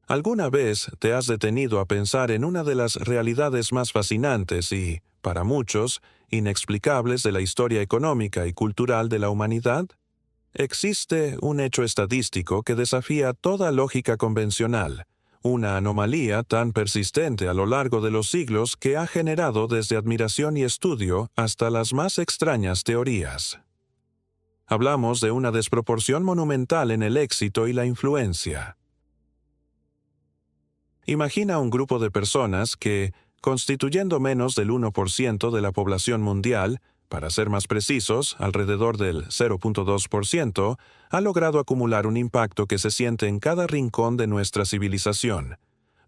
¿Alguna vez te has detenido a pensar en una de las realidades más fascinantes y, para muchos, inexplicables de la historia económica y cultural de la humanidad? Existe un hecho estadístico que desafía toda lógica convencional, una anomalía tan persistente a lo largo de los siglos que ha generado desde admiración y estudio hasta las más extrañas teorías. Hablamos de una desproporción monumental en el éxito y la influencia. Imagina un grupo de personas que, constituyendo menos del 1% de la población mundial, para ser más precisos, alrededor del 0.2%, ha logrado acumular un impacto que se siente en cada rincón de nuestra civilización.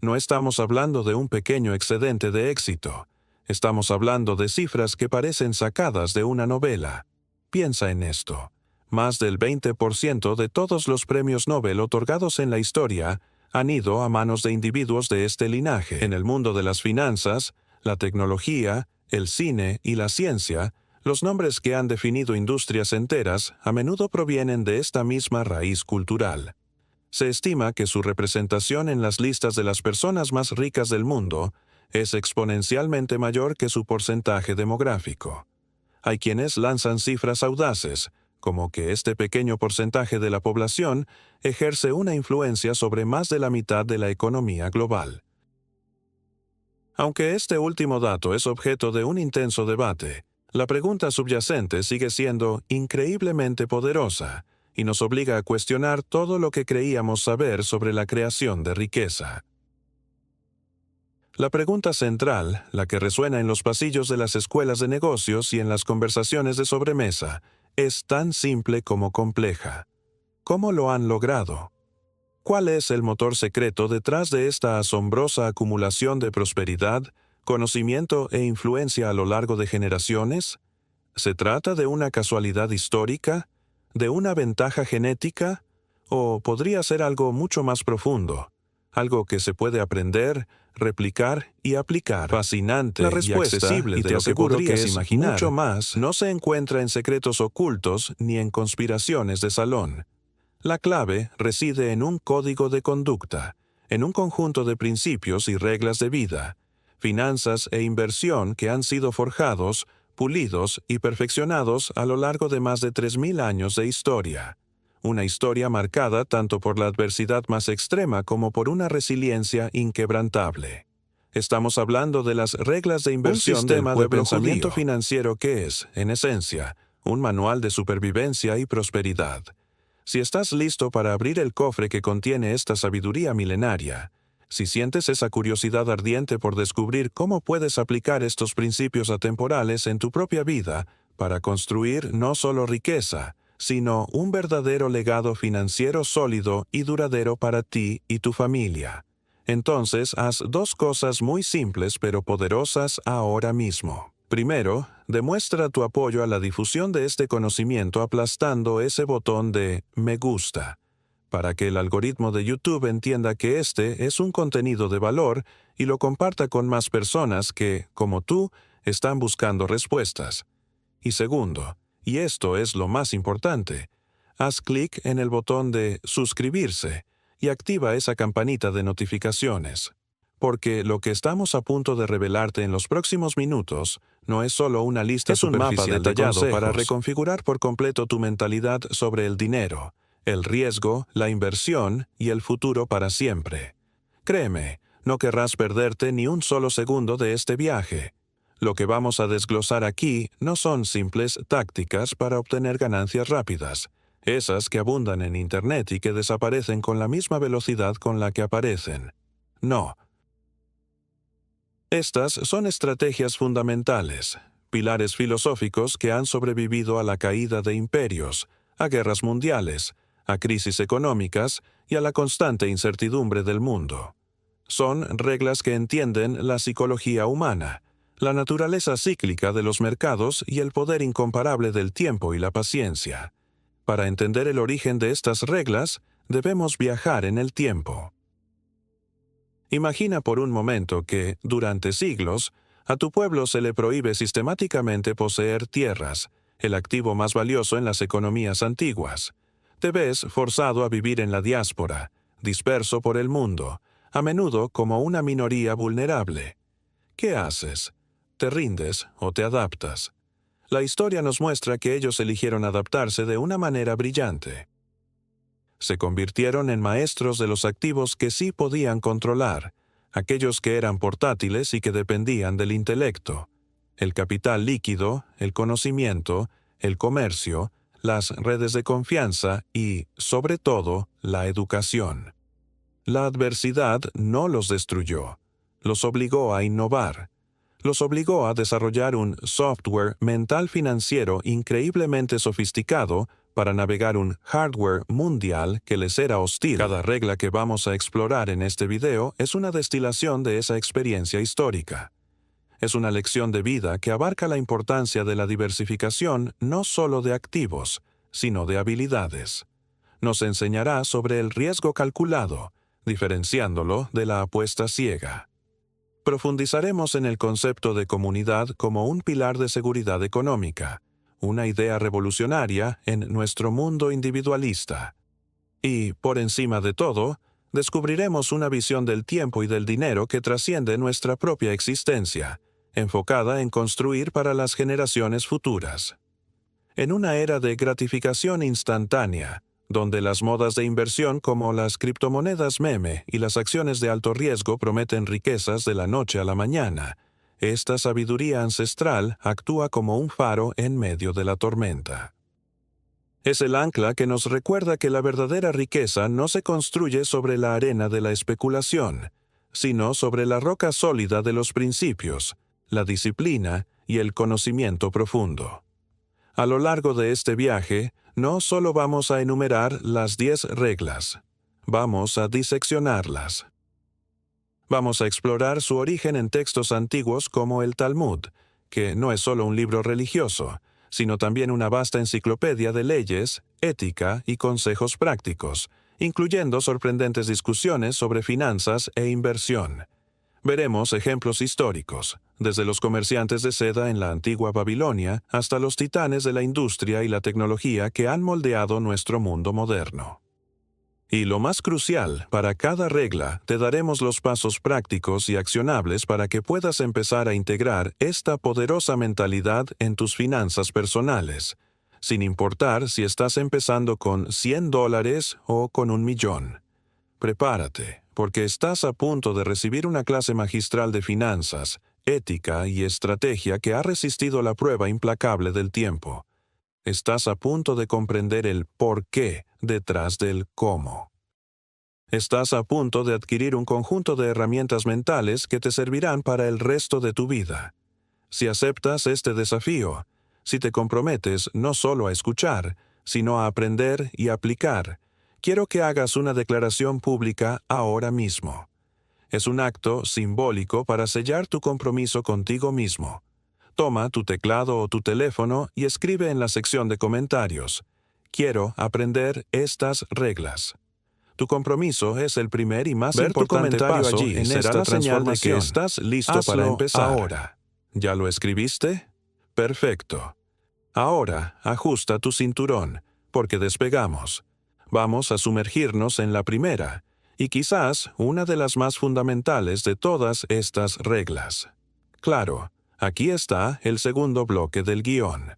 No estamos hablando de un pequeño excedente de éxito. Estamos hablando de cifras que parecen sacadas de una novela. Piensa en esto. Más del 20% de todos los premios Nobel otorgados en la historia han ido a manos de individuos de este linaje. En el mundo de las finanzas, la tecnología, el cine y la ciencia, los nombres que han definido industrias enteras a menudo provienen de esta misma raíz cultural. Se estima que su representación en las listas de las personas más ricas del mundo es exponencialmente mayor que su porcentaje demográfico. Hay quienes lanzan cifras audaces, como que este pequeño porcentaje de la población ejerce una influencia sobre más de la mitad de la economía global. Aunque este último dato es objeto de un intenso debate, la pregunta subyacente sigue siendo increíblemente poderosa y nos obliga a cuestionar todo lo que creíamos saber sobre la creación de riqueza. La pregunta central, la que resuena en los pasillos de las escuelas de negocios y en las conversaciones de sobremesa, es tan simple como compleja. ¿Cómo lo han logrado? ¿Cuál es el motor secreto detrás de esta asombrosa acumulación de prosperidad, conocimiento e influencia a lo largo de generaciones? ¿Se trata de una casualidad histórica? ¿De una ventaja genética? ¿O podría ser algo mucho más profundo? Algo que se puede aprender, replicar y aplicar. Fascinante La respuesta, y accesible y de te lo que aseguro que podrías es imaginar, mucho más, no se encuentra en secretos ocultos ni en conspiraciones de salón. La clave reside en un código de conducta, en un conjunto de principios y reglas de vida, finanzas e inversión que han sido forjados, pulidos y perfeccionados a lo largo de más de 3.000 años de historia. Una historia marcada tanto por la adversidad más extrema como por una resiliencia inquebrantable. Estamos hablando de las reglas de inversión del pueblo pensamiento financiero que es, en esencia, un manual de supervivencia y prosperidad. Si estás listo para abrir el cofre que contiene esta sabiduría milenaria, si sientes esa curiosidad ardiente por descubrir cómo puedes aplicar estos principios atemporales en tu propia vida para construir no solo riqueza, sino un verdadero legado financiero sólido y duradero para ti y tu familia, entonces haz dos cosas muy simples pero poderosas ahora mismo. Primero, demuestra tu apoyo a la difusión de este conocimiento aplastando ese botón de me gusta, para que el algoritmo de YouTube entienda que este es un contenido de valor y lo comparta con más personas que, como tú, están buscando respuestas. Y segundo, y esto es lo más importante, haz clic en el botón de suscribirse y activa esa campanita de notificaciones. Porque lo que estamos a punto de revelarte en los próximos minutos no es solo una lista superficial detallado para reconfigurar por completo tu mentalidad sobre el dinero, el riesgo, la inversión y el futuro para siempre. Créeme, no querrás perderte ni un solo segundo de este viaje. Lo que vamos a desglosar aquí no son simples tácticas para obtener ganancias rápidas, esas que abundan en Internet y que desaparecen con la misma velocidad con la que aparecen. No. Estas son estrategias fundamentales, pilares filosóficos que han sobrevivido a la caída de imperios, a guerras mundiales, a crisis económicas y a la constante incertidumbre del mundo. Son reglas que entienden la psicología humana, la naturaleza cíclica de los mercados y el poder incomparable del tiempo y la paciencia. Para entender el origen de estas reglas, debemos viajar en el tiempo. Imagina por un momento que, durante siglos, a tu pueblo se le prohíbe sistemáticamente poseer tierras, el activo más valioso en las economías antiguas. Te ves forzado a vivir en la diáspora, disperso por el mundo, a menudo como una minoría vulnerable. ¿Qué haces? ¿Te rindes o te adaptas? La historia nos muestra que ellos eligieron adaptarse de una manera brillante. Se convirtieron en maestros de los activos que sí podían controlar, aquellos que eran portátiles y que dependían del intelecto, el capital líquido, el conocimiento, el comercio, las redes de confianza y, sobre todo, la educación. La adversidad no los destruyó, los obligó a innovar, los obligó a desarrollar un software mental financiero increíblemente sofisticado para navegar un hardware mundial que les era hostil. Cada regla que vamos a explorar en este video es una destilación de esa experiencia histórica. Es una lección de vida que abarca la importancia de la diversificación no solo de activos, sino de habilidades. Nos enseñará sobre el riesgo calculado, diferenciándolo de la apuesta ciega. Profundizaremos en el concepto de comunidad como un pilar de seguridad económica, una idea revolucionaria en nuestro mundo individualista. Y, por encima de todo, descubriremos una visión del tiempo y del dinero que trasciende nuestra propia existencia, enfocada en construir para las generaciones futuras. En una era de gratificación instantánea, donde las modas de inversión como las criptomonedas meme y las acciones de alto riesgo prometen riquezas de la noche a la mañana, esta sabiduría ancestral actúa como un faro en medio de la tormenta. Es el ancla que nos recuerda que la verdadera riqueza no se construye sobre la arena de la especulación, sino sobre la roca sólida de los principios, la disciplina y el conocimiento profundo. A lo largo de este viaje, no solo vamos a enumerar las 10 reglas, vamos a diseccionarlas. Vamos a explorar su origen en textos antiguos como el Talmud, que no es solo un libro religioso, sino también una vasta enciclopedia de leyes, ética y consejos prácticos, incluyendo sorprendentes discusiones sobre finanzas e inversión. Veremos ejemplos históricos, desde los comerciantes de seda en la antigua Babilonia hasta los titanes de la industria y la tecnología que han moldeado nuestro mundo moderno. Y lo más crucial, para cada regla te daremos los pasos prácticos y accionables para que puedas empezar a integrar esta poderosa mentalidad en tus finanzas personales, sin importar si estás empezando con $100 o con $1.000.000. Prepárate, porque estás a punto de recibir una clase magistral de finanzas, ética y estrategia que ha resistido la prueba implacable del tiempo. Estás a punto de comprender el por qué detrás del cómo. Estás a punto de adquirir un conjunto de herramientas mentales que te servirán para el resto de tu vida. Si aceptas este desafío, si te comprometes no solo a escuchar, sino a aprender y aplicar, quiero que hagas una declaración pública ahora mismo. Es un acto simbólico para sellar tu compromiso contigo mismo. Toma tu teclado o tu teléfono y escribe en la sección de comentarios: quiero aprender estas reglas. Tu compromiso es el primer y más importante paso allí en esta transformación. Que estás listo para empezar. Ahora. ¿Ya lo escribiste? Perfecto. Ahora, ajusta tu cinturón, porque despegamos. Vamos a sumergirnos en la primera, y quizás una de las más fundamentales de todas estas reglas. Claro, aquí está el segundo bloque del guión.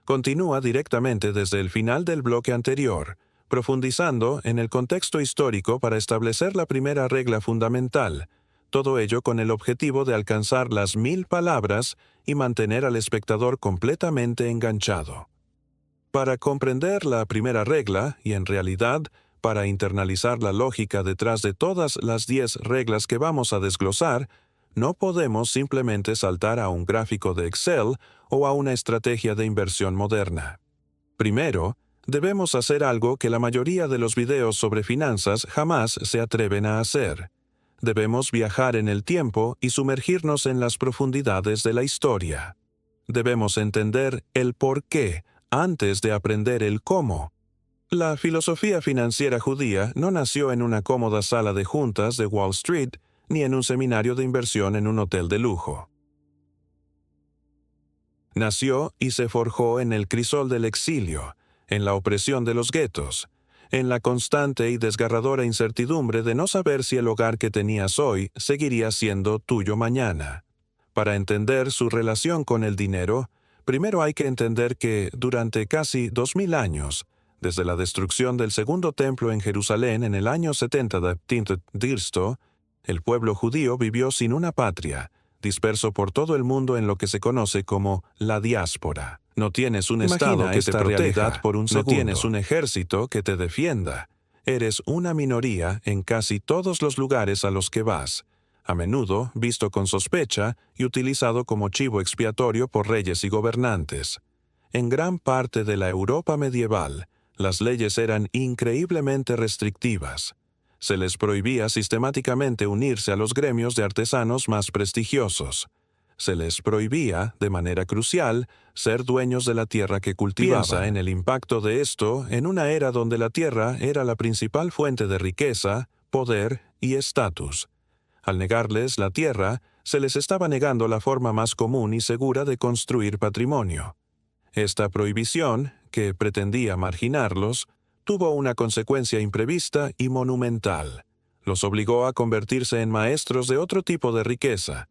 Continúa directamente desde el final del bloque anterior, profundizando en el contexto histórico para establecer la primera regla fundamental, todo ello con el objetivo de alcanzar las 1000 palabras y mantener al espectador completamente enganchado. Para comprender la primera regla, y en realidad, para internalizar la lógica detrás de todas las 10 reglas que vamos a desglosar, no podemos simplemente saltar a un gráfico de Excel o a una estrategia de inversión moderna. Primero, debemos hacer algo que la mayoría de los videos sobre finanzas jamás se atreven a hacer. Debemos viajar en el tiempo y sumergirnos en las profundidades de la historia. Debemos entender el por qué antes de aprender el cómo. La filosofía financiera judía no nació en una cómoda sala de juntas de Wall Street ni en un seminario de inversión en un hotel de lujo. Nació y se forjó en el crisol del exilio, en la opresión de los guetos, en la constante y desgarradora incertidumbre de no saber si el hogar que tenías hoy seguiría siendo tuyo mañana. Para entender su relación con el dinero, primero hay que entender que durante casi 2000 años, desde la destrucción del segundo templo en Jerusalén en el año 70 de Cristo, el pueblo judío vivió sin una patria, disperso por todo el mundo en lo que se conoce como la diáspora. No tienes un estado que te proteja, por un segundo. No tienes un ejército que te defienda. Eres una minoría en casi todos los lugares a los que vas, a menudo visto con sospecha y utilizado como chivo expiatorio por reyes y gobernantes. En gran parte de la Europa medieval, las leyes eran increíblemente restrictivas. Se les prohibía sistemáticamente unirse a los gremios de artesanos más prestigiosos. Se les prohibía, de manera crucial, ser dueños de la tierra que cultivaban. Piensa en el impacto de esto en una era donde la tierra era la principal fuente de riqueza, poder y estatus. Al negarles la tierra, se les estaba negando la forma más común y segura de construir patrimonio. Esta prohibición, que pretendía marginarlos, tuvo una consecuencia imprevista y monumental. Los obligó a convertirse en maestros de otro tipo de riqueza,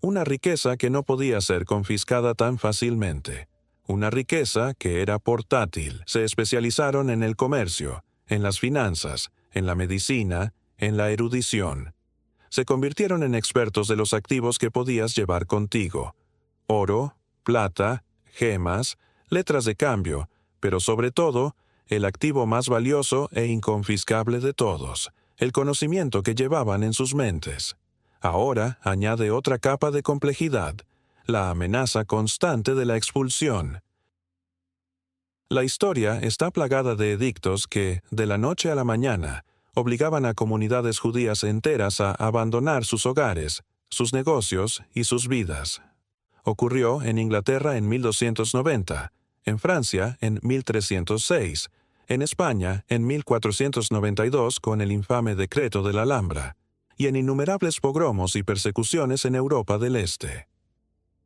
una riqueza que no podía ser confiscada tan fácilmente, una riqueza que era portátil. Se especializaron en el comercio, en las finanzas, en la medicina, en la erudición. Se convirtieron en expertos de los activos que podías llevar contigo: oro, plata, gemas, letras de cambio, pero sobre todo, el activo más valioso e inconfiscable de todos, el conocimiento que llevaban en sus mentes. Ahora añade otra capa de complejidad: la amenaza constante de la expulsión. La historia está plagada de edictos que, de la noche a la mañana, obligaban a comunidades judías enteras a abandonar sus hogares, sus negocios y sus vidas. Ocurrió en Inglaterra en 1290, en Francia en 1306, en España en 1492 con el infame Decreto de la Alhambra, y en innumerables pogromos y persecuciones en Europa del Este.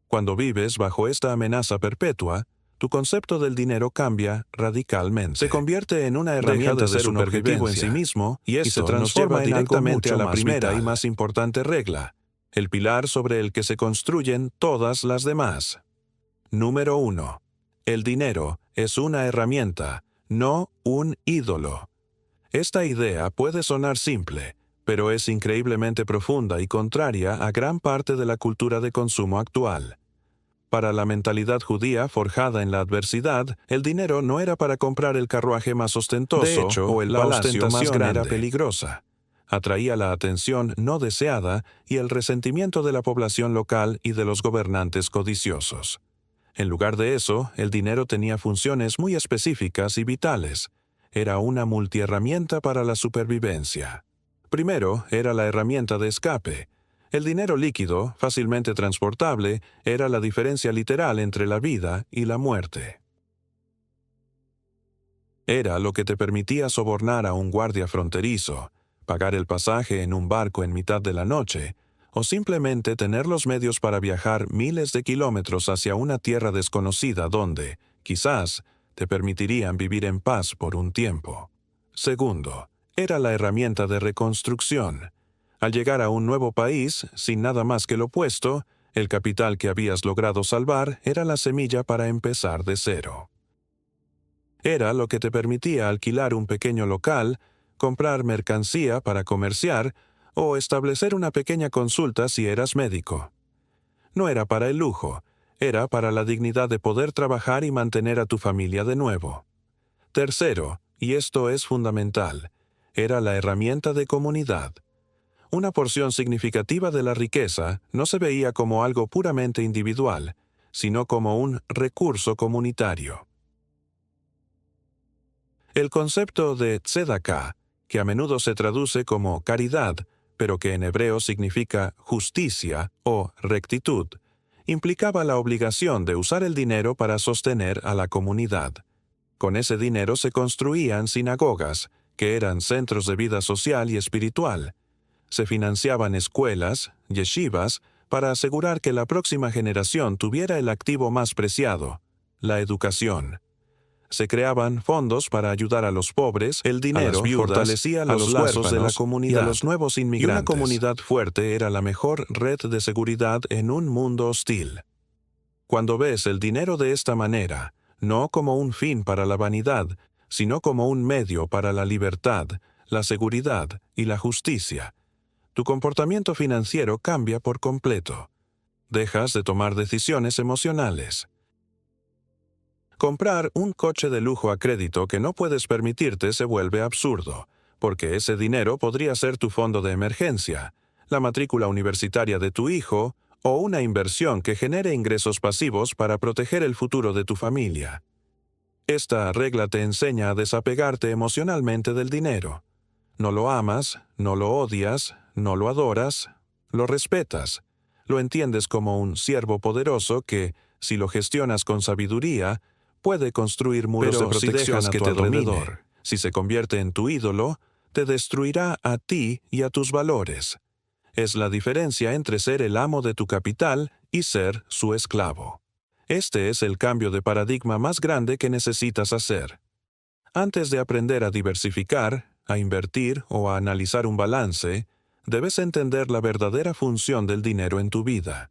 Cuando vives bajo esta amenaza perpetua, tu concepto del dinero cambia radicalmente. Se convierte en una herramienta de supervivencia en sí mismo y se transforma directamente a la primera y más importante regla, el pilar sobre el que se construyen todas las demás. Número 1. El dinero es una herramienta, no un ídolo. Esta idea puede sonar simple, pero es increíblemente profunda y contraria a gran parte de la cultura de consumo actual. Para la mentalidad judía forjada en la adversidad, el dinero no era para comprar el carruaje más ostentoso, de hecho, o el palacio más grande. Era peligrosa. Atraía la atención no deseada y el resentimiento de la población local y de los gobernantes codiciosos. En lugar de eso, el dinero tenía funciones muy específicas y vitales. Era una multiherramienta para la supervivencia. Primero, era la herramienta de escape. El dinero líquido, fácilmente transportable, era la diferencia literal entre la vida y la muerte. Era lo que te permitía sobornar a un guardia fronterizo, pagar el pasaje en un barco en mitad de la noche, o simplemente tener los medios para viajar miles de kilómetros hacia una tierra desconocida donde, quizás, te permitirían vivir en paz por un tiempo. Segundo, era la herramienta de reconstrucción. Al llegar a un nuevo país, sin nada más que lo opuesto, el capital que habías logrado salvar era la semilla para empezar de cero. Era lo que te permitía alquilar un pequeño local, comprar mercancía para comerciar o establecer una pequeña consulta si eras médico. No era para el lujo, era para la dignidad de poder trabajar y mantener a tu familia de nuevo. Tercero, y esto es fundamental, era la herramienta de comunidad. Una porción significativa de la riqueza no se veía como algo puramente individual, sino como un recurso comunitario. El concepto de tzedaká, que a menudo se traduce como caridad, pero que en hebreo significa justicia o rectitud, implicaba la obligación de usar el dinero para sostener a la comunidad. Con ese dinero se construían sinagogas, que eran centros de vida social y espiritual. Se financiaban escuelas, yeshivas, para asegurar que la próxima generación tuviera el activo más preciado, la educación. Se creaban fondos para ayudar a los pobres, el dinero a las viudas, fortalecía a los los lazos de la huérfanos comunidad y a los nuevos y una inmigrantes. comunidad fuerte era la mejor red de seguridad en un mundo hostil. Cuando ves el dinero de esta manera, no como un fin para la vanidad, sino como un medio para la libertad, la seguridad y la justicia, tu comportamiento financiero cambia por completo. Dejas de tomar decisiones emocionales. Comprar un coche de lujo a crédito que no puedes permitirte se vuelve absurdo, porque ese dinero podría ser tu fondo de emergencia, la matrícula universitaria de tu hijo o una inversión que genere ingresos pasivos para proteger el futuro de tu familia. Esta regla te enseña a desapegarte emocionalmente del dinero. No lo amas, no lo odias, no lo adoras, lo respetas. Lo entiendes como un siervo poderoso que, si lo gestionas con sabiduría, puede construir muros de protección a tu alrededor. Si se convierte en tu ídolo, te destruirá a ti y a tus valores. Es la diferencia entre ser el amo de tu capital y ser su esclavo. Este es el cambio de paradigma más grande que necesitas hacer. Antes de aprender a diversificar, a invertir o a analizar un balance, debes entender la verdadera función del dinero en tu vida.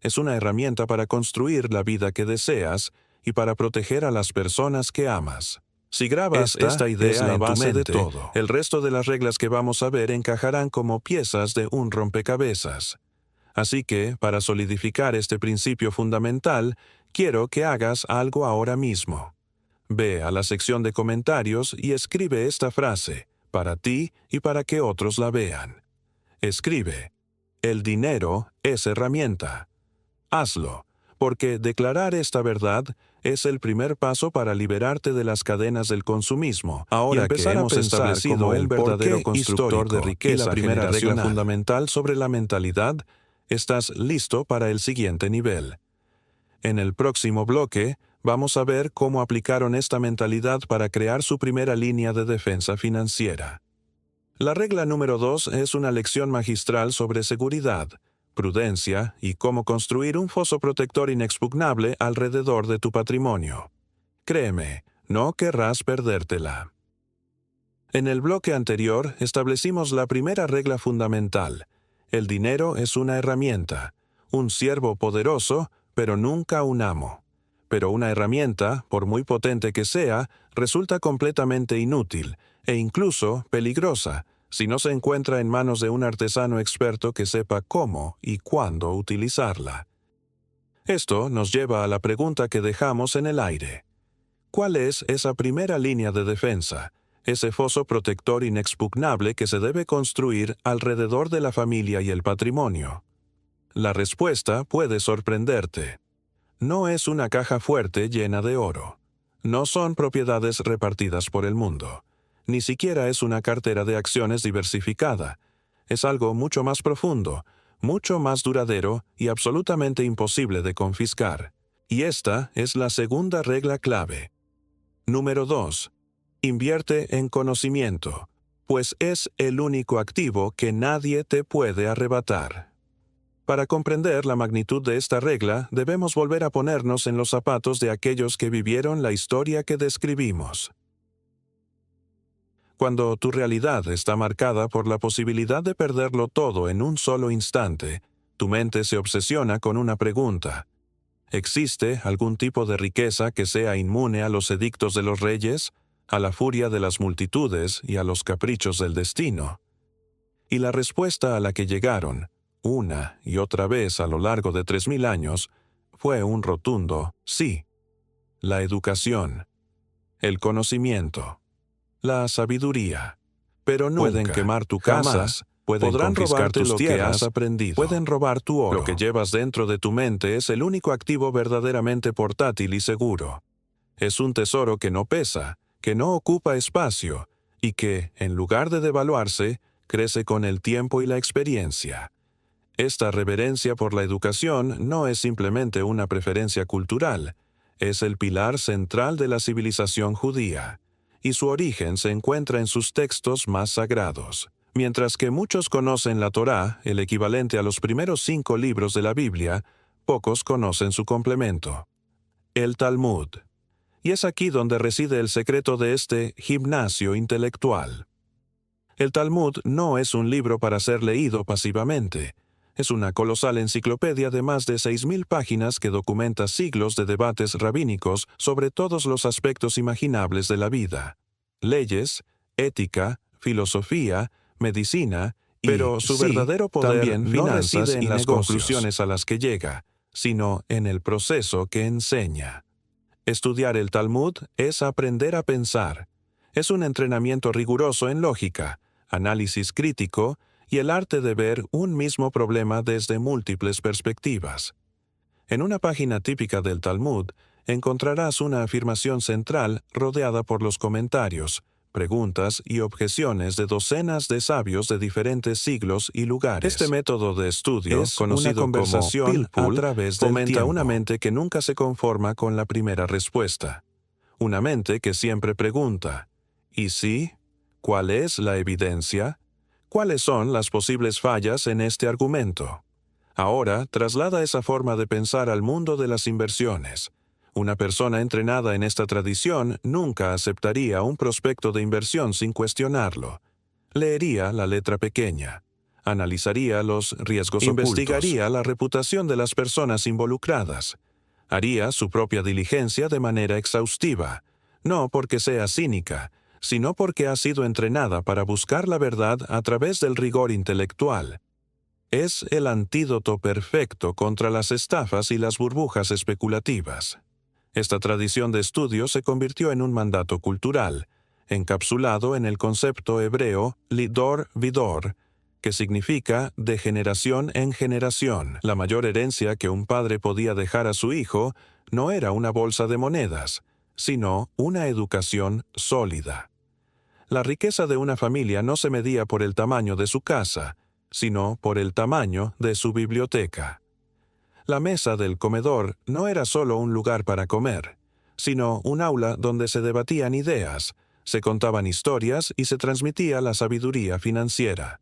Es una herramienta para construir la vida que deseas y para proteger a las personas que amas. Si grabas esta idea es la en tu base de mente, todo. el resto de las reglas que vamos a ver encajarán como piezas de un rompecabezas. Así que, para solidificar este principio fundamental, quiero que hagas algo ahora mismo. Ve a la sección de comentarios y escribe esta frase, para ti y para que otros la vean. Escribe: el dinero es herramienta. Hazlo, porque declarar esta verdad es el primer paso para liberarte de las cadenas del consumismo. Ahora Y empezar que a hemos pensar establecido como el un verdadero porqué constructor de histórico riqueza, y la primera regla generacional fundamental sobre la mentalidad, estás listo para el siguiente nivel. En el próximo bloque, vamos a ver cómo aplicaron esta mentalidad para crear su primera línea de defensa financiera. La regla número 2 es una lección magistral sobre seguridad, prudencia y cómo construir un foso protector inexpugnable alrededor de tu patrimonio. Créeme, no querrás perdértela. En el bloque anterior establecimos la primera regla fundamental. El dinero es una herramienta, un siervo poderoso, pero nunca un amo. Pero una herramienta, por muy potente que sea, resulta completamente inútil e incluso peligrosa si no se encuentra en manos de un artesano experto que sepa cómo y cuándo utilizarla. Esto nos lleva a la pregunta que dejamos en el aire. ¿Cuál es esa primera línea de defensa, ese foso protector inexpugnable que se debe construir alrededor de la familia y el patrimonio? La respuesta puede sorprenderte. No es una caja fuerte llena de oro. No son propiedades repartidas por el mundo. Ni siquiera es una cartera de acciones diversificada. Es algo mucho más profundo, mucho más duradero y absolutamente imposible de confiscar. Y esta es la segunda regla clave. Número 2. Invierte en conocimiento, pues es el único activo que nadie te puede arrebatar. Para comprender la magnitud de esta regla, debemos volver a ponernos en los zapatos de aquellos que vivieron la historia que describimos. Cuando tu realidad está marcada por la posibilidad de perderlo todo en un solo instante, tu mente se obsesiona con una pregunta. ¿Existe algún tipo de riqueza que sea inmune a los edictos de los reyes, a la furia de las multitudes y a los caprichos del destino? Y la respuesta a la que llegaron, una y otra vez a lo largo de 3000 años, fue un rotundo sí. La educación, el conocimiento, la sabiduría. Pero nunca, pueden quemar tu casa, podrán robarte tus tierras, pueden robar tu oro. Lo que llevas dentro de tu mente es el único activo verdaderamente portátil y seguro. Es un tesoro que no pesa, que no ocupa espacio, y que, en lugar de devaluarse, crece con el tiempo y la experiencia. Esta reverencia por la educación no es simplemente una preferencia cultural, es el pilar central de la civilización judía, y su origen se encuentra en sus textos más sagrados. Mientras que muchos conocen la Torá, el equivalente a los primeros 5 libros de la Biblia, pocos conocen su complemento, el Talmud. Y es aquí donde reside el secreto de este gimnasio intelectual. El Talmud no es un libro para ser leído pasivamente. Es una colosal enciclopedia de más de 6.000 páginas que documenta siglos de debates rabínicos sobre todos los aspectos imaginables de la vida. Leyes, ética, filosofía, medicina, pero su verdadero poder también no finanzas reside en y las negocios. conclusiones a las que llega, sino en el proceso que enseña. Estudiar el Talmud es aprender a pensar. Es un entrenamiento riguroso en lógica, análisis crítico y el arte de ver un mismo problema desde múltiples perspectivas. En una página típica del Talmud encontrarás una afirmación central rodeada por los comentarios, preguntas y objeciones de docenas de sabios de diferentes siglos y lugares. Este método de estudio, Es conocido una conversación como pilpul, a través del fomenta tiempo. una mente que nunca se conforma con la primera respuesta. Una mente que siempre pregunta, ¿y sí? ¿Cuál es la evidencia? ¿Cuáles son las posibles fallas en este argumento? Ahora, traslada esa forma de pensar al mundo de las inversiones. Una persona entrenada en esta tradición nunca aceptaría un prospecto de inversión sin cuestionarlo. Leería la letra pequeña. Analizaría los riesgos investigaría la reputación de las personas involucradas. Haría su propia diligencia de manera exhaustiva, no porque sea cínica, sino porque ha sido entrenada para buscar la verdad a través del rigor intelectual. Es el antídoto perfecto contra las estafas y las burbujas especulativas. Esta tradición de estudio se convirtió en un mandato cultural, encapsulado en el concepto hebreo lidor vidor, que significa de generación en generación. La mayor herencia que un padre podía dejar a su hijo no era una bolsa de monedas, sino una educación sólida. La riqueza de una familia no se medía por el tamaño de su casa, sino por el tamaño de su biblioteca. La mesa del comedor no era solo un lugar para comer, sino un aula donde se debatían ideas, se contaban historias y se transmitía la sabiduría financiera.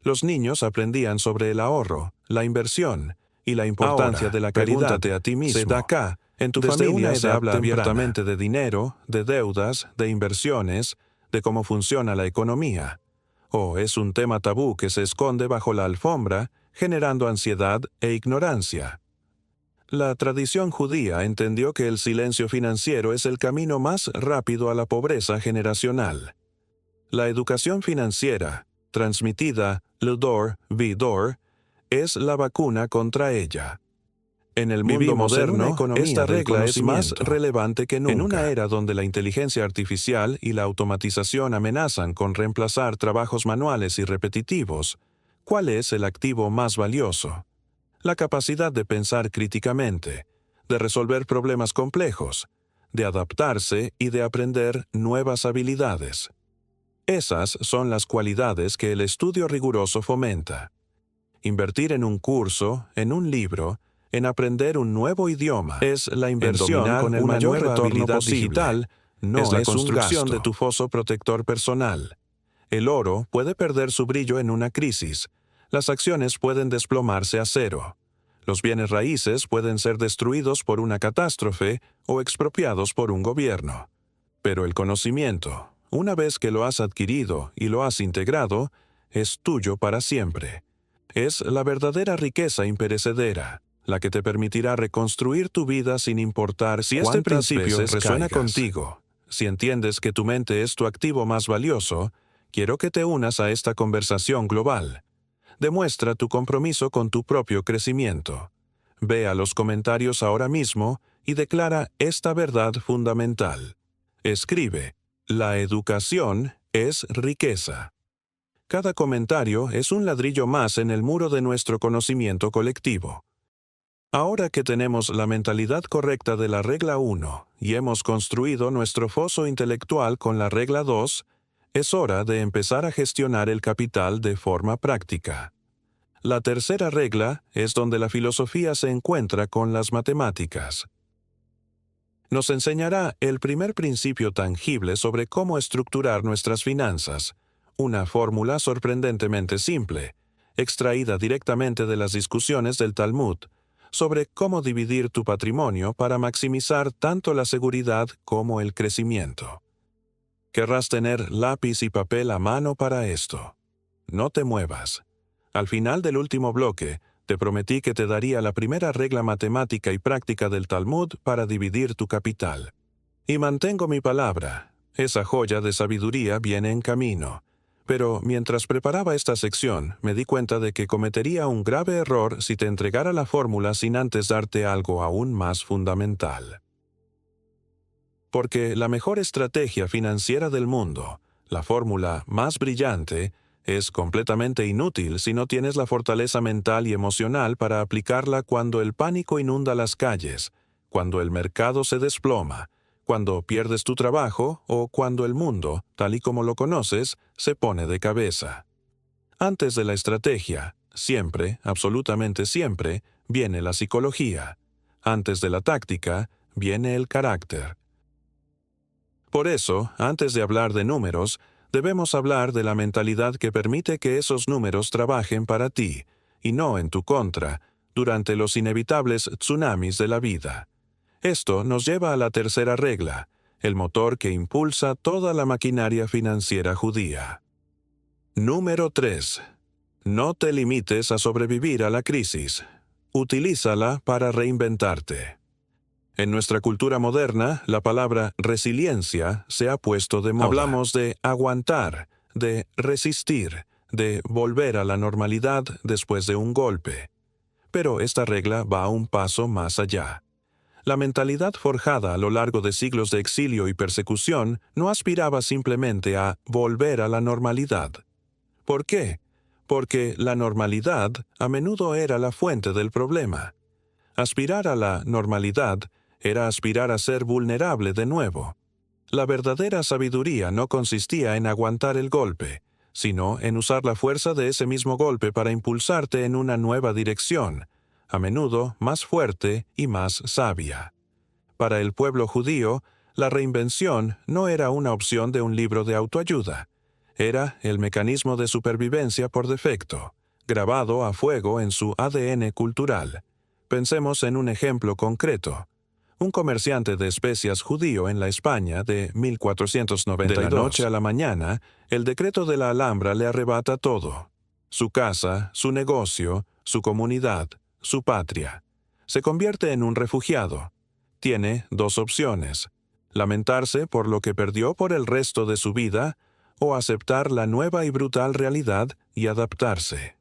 Los niños aprendían sobre el ahorro, la inversión y la importancia Ahora, de la caridad. pregúntate a ti mismo, Sedacá. En tu desde familia una se edad habla temprana. abiertamente de dinero, de deudas, de inversiones, de cómo funciona la economía. ¿O es un tema tabú que se esconde bajo la alfombra, generando ansiedad e ignorancia? La tradición judía entendió que el silencio financiero es el camino más rápido a la pobreza generacional. La educación financiera, transmitida Ludor Vidor, es la vacuna contra ella. En el mundo Vivimos en una moderno, economía esta del regla es más conocimiento. relevante que nunca. En En una una era donde la inteligencia artificial y la automatización amenazan con reemplazar trabajos manuales y repetitivos, ¿cuál es el activo más valioso? La capacidad de pensar críticamente, de resolver problemas complejos, de adaptarse y de aprender nuevas habilidades. Esas son las cualidades que el estudio riguroso fomenta. Invertir en un curso, en un libro, en aprender un nuevo idioma, es la inversión dominar con el una mayor nueva retorno habilidad posible. digital, no Es la es un construcción gasto. de tu foso protector personal. El oro puede perder su brillo en una crisis. Las acciones pueden desplomarse a cero. Los bienes raíces pueden ser destruidos por una catástrofe o expropiados por un gobierno. Pero el conocimiento, una vez que lo has adquirido y lo has integrado, es tuyo para siempre. Es la verdadera riqueza imperecedera, la que te permitirá reconstruir tu vida sin importar si este cuántas principio veces resuena caigas. contigo. Si entiendes que tu mente es tu activo más valioso, quiero que te unas a esta conversación global. Demuestra tu compromiso con tu propio crecimiento. Ve a los comentarios ahora mismo y declara esta verdad fundamental. Escribe: la educación es riqueza. Cada comentario es un ladrillo más en el muro de nuestro conocimiento colectivo. Ahora que tenemos la mentalidad correcta de la regla 1 y hemos construido nuestro foso intelectual con la regla 2, es hora de empezar a gestionar el capital de forma práctica. La tercera regla es donde la filosofía se encuentra con las matemáticas. Nos enseñará el primer principio tangible sobre cómo estructurar nuestras finanzas, una fórmula sorprendentemente simple, extraída directamente de las discusiones del Talmud, sobre cómo dividir tu patrimonio para maximizar tanto la seguridad como el crecimiento. Querrás tener lápiz y papel a mano para esto. No te muevas. Al final del último bloque, te prometí que te daría la primera regla matemática y práctica del Talmud para dividir tu capital. Y mantengo mi palabra. Esa joya de sabiduría viene en camino. Pero mientras preparaba esta sección, me di cuenta de que cometería un grave error si te entregara la fórmula sin antes darte algo aún más fundamental. Porque la mejor estrategia financiera del mundo, la fórmula más brillante, es completamente inútil si no tienes la fortaleza mental y emocional para aplicarla cuando el pánico inunda las calles, cuando el mercado se desploma, cuando pierdes tu trabajo o cuando el mundo, tal y como lo conoces, se pone de cabeza. Antes de la estrategia, siempre, absolutamente siempre, viene la psicología. Antes de la táctica, viene el carácter. Por eso, antes de hablar de números, debemos hablar de la mentalidad que permite que esos números trabajen para ti, y no en tu contra, durante los inevitables tsunamis de la vida. Esto nos lleva a la tercera regla, el motor que impulsa toda la maquinaria financiera judía. Número 3. No te limites a sobrevivir a la crisis. Utilízala para reinventarte. En nuestra cultura moderna, la palabra resiliencia se ha puesto de moda. Hablamos de aguantar, de resistir, de volver a la normalidad después de un golpe. Pero esta regla va un paso más allá. La mentalidad forjada a lo largo de siglos de exilio y persecución no aspiraba simplemente a volver a la normalidad. ¿Por qué? Porque la normalidad a menudo era la fuente del problema. Aspirar a la normalidad era aspirar a ser vulnerable de nuevo. La verdadera sabiduría no consistía en aguantar el golpe, sino en usar la fuerza de ese mismo golpe para impulsarte en una nueva dirección, a menudo más fuerte y más sabia. Para el pueblo judío, la reinvención no era una opción de un libro de autoayuda. Era el mecanismo de supervivencia por defecto, grabado a fuego en su ADN cultural. Pensemos en un ejemplo concreto. Un comerciante de especias judío en la España de 1492. De la noche a la mañana, el decreto de la Alhambra le arrebata todo. Su casa, su negocio, su comunidad, su patria. Se convierte en un refugiado. Tiene dos opciones: lamentarse por lo que perdió por el resto de su vida o aceptar la nueva y brutal realidad y adaptarse.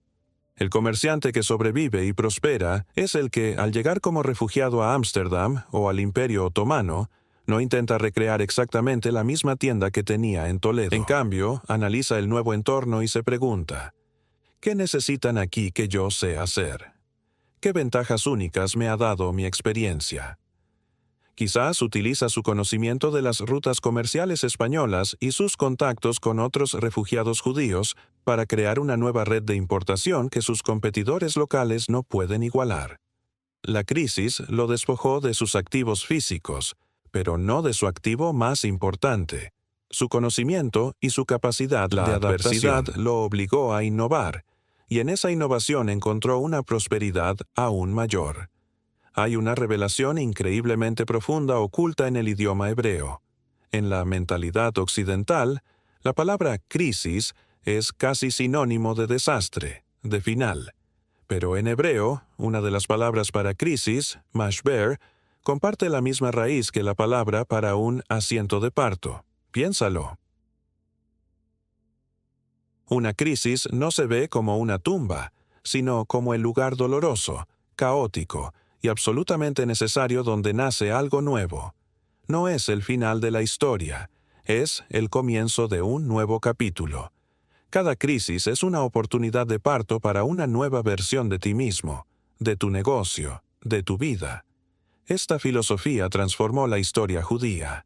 El comerciante que sobrevive y prospera es el que, al llegar como refugiado a Ámsterdam o al Imperio Otomano, no intenta recrear exactamente la misma tienda que tenía en Toledo. En cambio, analiza el nuevo entorno y se pregunta: ¿qué necesitan aquí que yo sé hacer? ¿Qué ventajas únicas me ha dado mi experiencia? Quizás utiliza su conocimiento de las rutas comerciales españolas y sus contactos con otros refugiados judíos para crear una nueva red de importación que sus competidores locales no pueden igualar. La crisis lo despojó de sus activos físicos, pero no de su activo más importante. Su conocimiento y su capacidad de adversidad lo obligó a innovar, y en esa innovación encontró una prosperidad aún mayor. Hay una revelación increíblemente profunda oculta en el idioma hebreo. En la mentalidad occidental, la palabra crisis es casi sinónimo de desastre, de final. Pero en hebreo, una de las palabras para crisis, mashber, comparte la misma raíz que la palabra para un asiento de parto. Piénsalo. Una crisis no se ve como una tumba, sino como el lugar doloroso, caótico y absolutamente necesario donde nace algo nuevo. No es el final de la historia, es el comienzo de un nuevo capítulo. Cada crisis es una oportunidad de parto para una nueva versión de ti mismo, de tu negocio, de tu vida. Esta filosofía transformó la historia judía.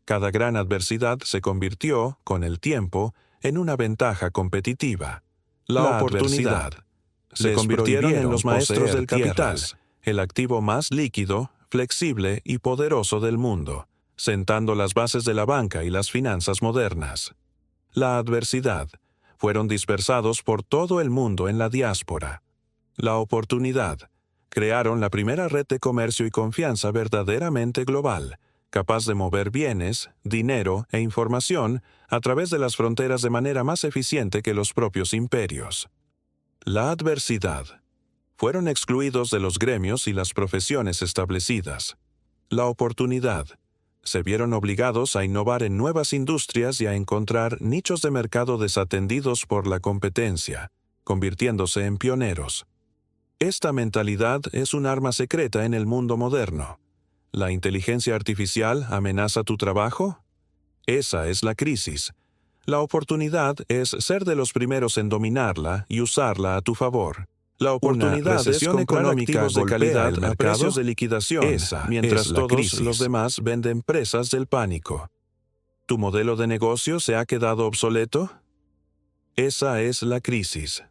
Cada gran adversidad se convirtió, con el tiempo, en una ventaja competitiva. La oportunidad. Se convirtieron en los maestros del capital, el activo más líquido, flexible y poderoso del mundo, sentando las bases de la banca y las finanzas modernas. La adversidad. Fueron dispersados por todo el mundo en la diáspora. La oportunidad. crearon la primera red de comercio y confianza verdaderamente global, capaz de mover bienes, dinero e información a través de las fronteras de manera más eficiente que los propios imperios. La adversidad. Fueron excluidos de los gremios y las profesiones establecidas. La oportunidad. Se vieron obligados a innovar en nuevas industrias y a encontrar nichos de mercado desatendidos por la competencia, convirtiéndose en pioneros. Esta mentalidad es un arma secreta en el mundo moderno. ¿La inteligencia artificial amenaza tu trabajo? Esa es la crisis. La oportunidad es ser de los primeros en dominarla y usarla a tu favor. La oportunidad es comprar activos de calidad a precios de liquidación, mientras todos los demás venden presas del pánico. ¿Tu modelo de negocio se ha quedado obsoleto? Esa es la crisis.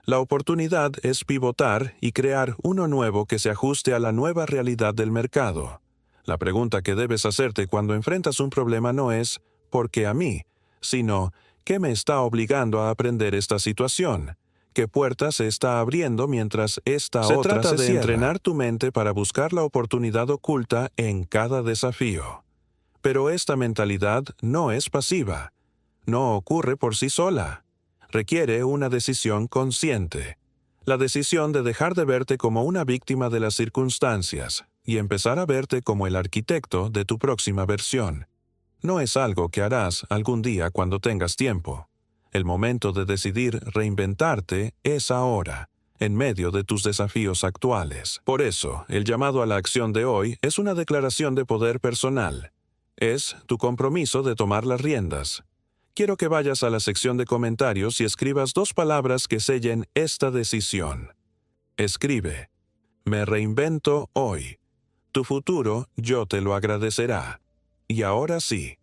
La oportunidad es pivotar y crear uno nuevo que se ajuste a la nueva realidad del mercado. La pregunta que debes hacerte cuando enfrentas un problema no es ¿por qué a mí?, sino ¿qué me está obligando a aprender esta situación? ¿Qué puerta se está abriendo mientras esta otra se cierra? Se trata de entrenar tu mente para buscar la oportunidad oculta en cada desafío. Pero esta mentalidad no es pasiva. No ocurre por sí sola. Requiere una decisión consciente. La decisión de dejar de verte como una víctima de las circunstancias y empezar a verte como el arquitecto de tu próxima versión. No es algo que harás algún día cuando tengas tiempo. El momento de decidir reinventarte es ahora, en medio de tus desafíos actuales. Por eso, el llamado a la acción de hoy es una declaración de poder personal. Es tu compromiso de tomar las riendas. Quiero que vayas a la sección de comentarios y escribas 2 palabras que sellen esta decisión. Escribe: me reinvento hoy. Tu futuro yo te lo agradecerá. Y ahora sí,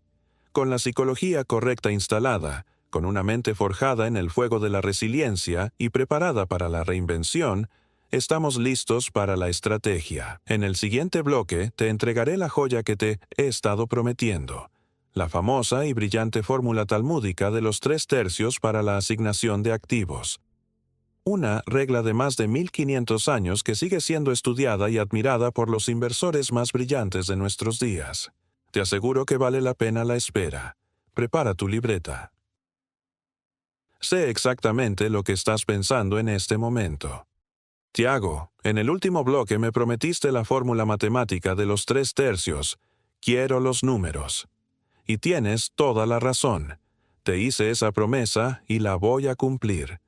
con la psicología correcta instalada, con una mente forjada en el fuego de la resiliencia y preparada para la reinvención, estamos listos para la estrategia. En el siguiente bloque te entregaré la joya que te he estado prometiendo, la famosa y brillante fórmula talmúdica de los 3/3 para la asignación de activos. Una regla de más de 1500 años que sigue siendo estudiada y admirada por los inversores más brillantes de nuestros días. Te aseguro que vale la pena la espera. Prepara tu libreta. Sé exactamente lo que estás pensando en este momento. Tiago, en el último bloque me prometiste la fórmula matemática de los 3/3. Quiero los números. Y tienes toda la razón. Te hice esa promesa y la voy a cumplir.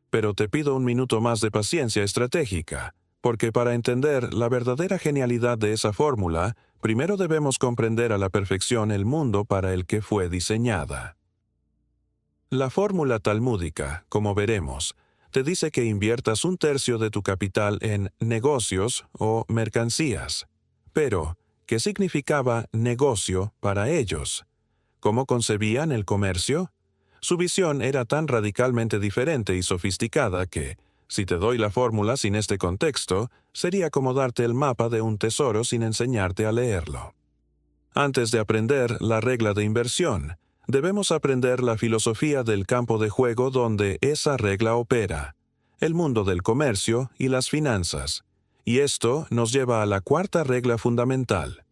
Pero te pido un minuto más de paciencia estratégica, porque para entender la verdadera genialidad de esa fórmula, primero debemos comprender a la perfección el mundo para el que fue diseñada. La fórmula talmúdica, como veremos, te dice que inviertas 1/3 de tu capital en negocios o mercancías. Pero, ¿qué significaba negocio para ellos? ¿Cómo concebían el comercio? Su visión era tan radicalmente diferente y sofisticada que, si te doy la fórmula sin este contexto, sería como darte el mapa de un tesoro sin enseñarte a leerlo. Antes de aprender la regla de inversión, debemos aprender la filosofía del campo de juego donde esa regla opera, el mundo del comercio y las finanzas. Y esto nos lleva a la 4ª regla fundamental.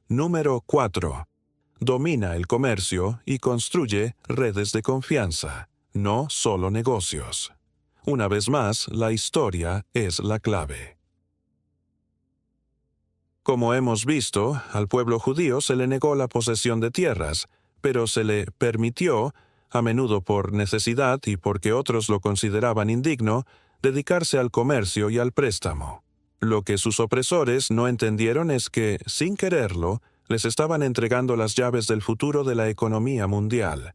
Número 4. Domina el comercio y construye redes de confianza, no solo negocios. Una vez más, la historia es la clave. Como hemos visto, al pueblo judío se le negó la posesión de tierras, pero se le permitió, a menudo por necesidad y porque otros lo consideraban indigno, dedicarse al comercio y al préstamo. Lo que sus opresores no entendieron es que, sin quererlo, les estaban entregando las llaves del futuro de la economía mundial.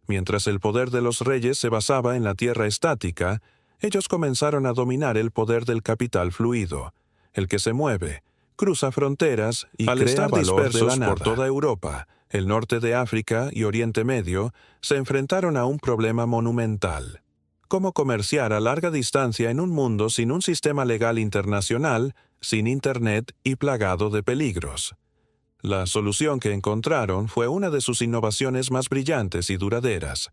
Mientras el poder de los reyes se basaba en la tierra estática, ellos comenzaron a dominar el poder del capital fluido, el que se mueve, cruza fronteras y al crea estar dispersos por toda Europa, el norte de África y Oriente Medio, se enfrentaron a un problema monumental. ¿Cómo comerciar a larga distancia en un mundo sin un sistema legal internacional, sin Internet y plagado de peligros? La solución que encontraron fue una de sus innovaciones más brillantes y duraderas.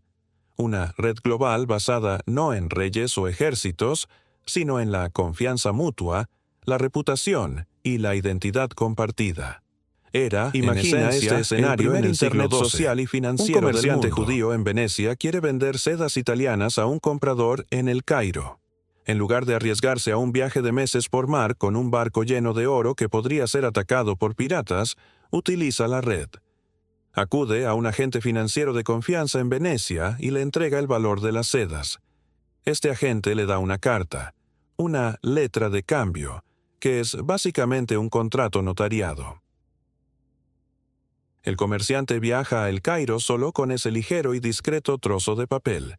Una red global basada no en reyes o ejércitos, sino en la confianza mutua, la reputación y la identidad compartida. Era, Imagina en esencia, este escenario el en el siglo Internet XII. social y Un financiero del comerciante mundo. judío En Venecia quiere vender sedas italianas a un comprador en El Cairo. En lugar de arriesgarse a un viaje de meses por mar con un barco lleno de oro que podría ser atacado por piratas, utiliza la red. Acude a un agente financiero de confianza en Venecia y le entrega el valor de las sedas. Este agente le da una carta, una letra de cambio, que es básicamente un contrato notariado. El comerciante viaja a El Cairo solo con ese ligero y discreto trozo de papel.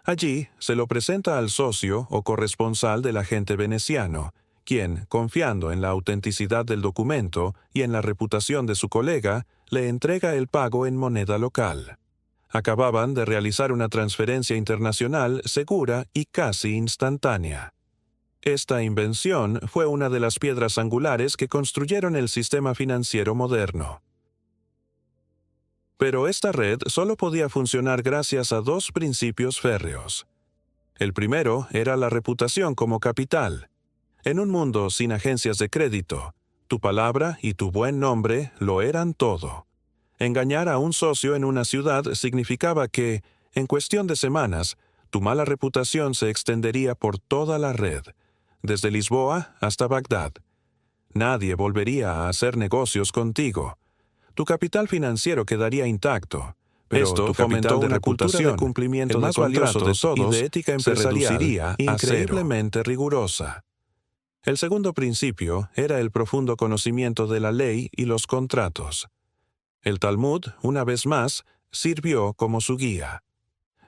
Allí se lo presenta al socio o corresponsal del agente veneciano, quien, confiando en la autenticidad del documento y en la reputación de su colega, le entrega el pago en moneda local. Acababan de realizar una transferencia internacional segura y casi instantánea. Esta invención fue una de las piedras angulares que construyeron el sistema financiero moderno. Pero esta red solo podía funcionar gracias a dos principios férreos. El primero era la reputación como capital. En un mundo sin agencias de crédito, tu palabra y tu buen nombre lo eran todo. Engañar a un socio en una ciudad significaba que, en cuestión de semanas, tu mala reputación se extendería por toda la red, desde Lisboa hasta Bagdad. Nadie volvería a hacer negocios contigo. Tu capital financiero quedaría intacto, pero Esto tu fomentó capital de una cultura de reputación, cumplimiento el de más valioso de contratos todos, y de ética se empresarial reduciría a cero. increíblemente rigurosa. El segundo principio era el profundo conocimiento de la ley y los contratos. El Talmud, una vez más, sirvió como su guía.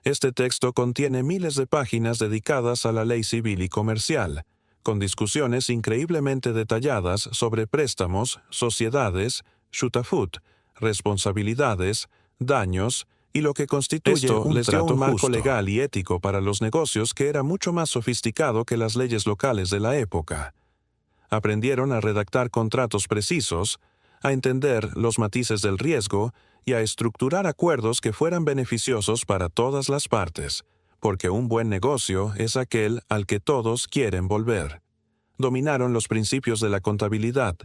Este texto contiene miles de páginas dedicadas a la ley civil y comercial, con discusiones increíblemente detalladas sobre préstamos, sociedades, shutafut, responsabilidades, daños y lo que constituye Esto un les dio trato un marco justo, legal y ético para los negocios que era mucho más sofisticado que las leyes locales de la época. Aprendieron a redactar contratos precisos, a entender los matices del riesgo y a estructurar acuerdos que fueran beneficiosos para todas las partes, porque un buen negocio es aquel al que todos quieren volver. Dominaron los principios de la contabilidad,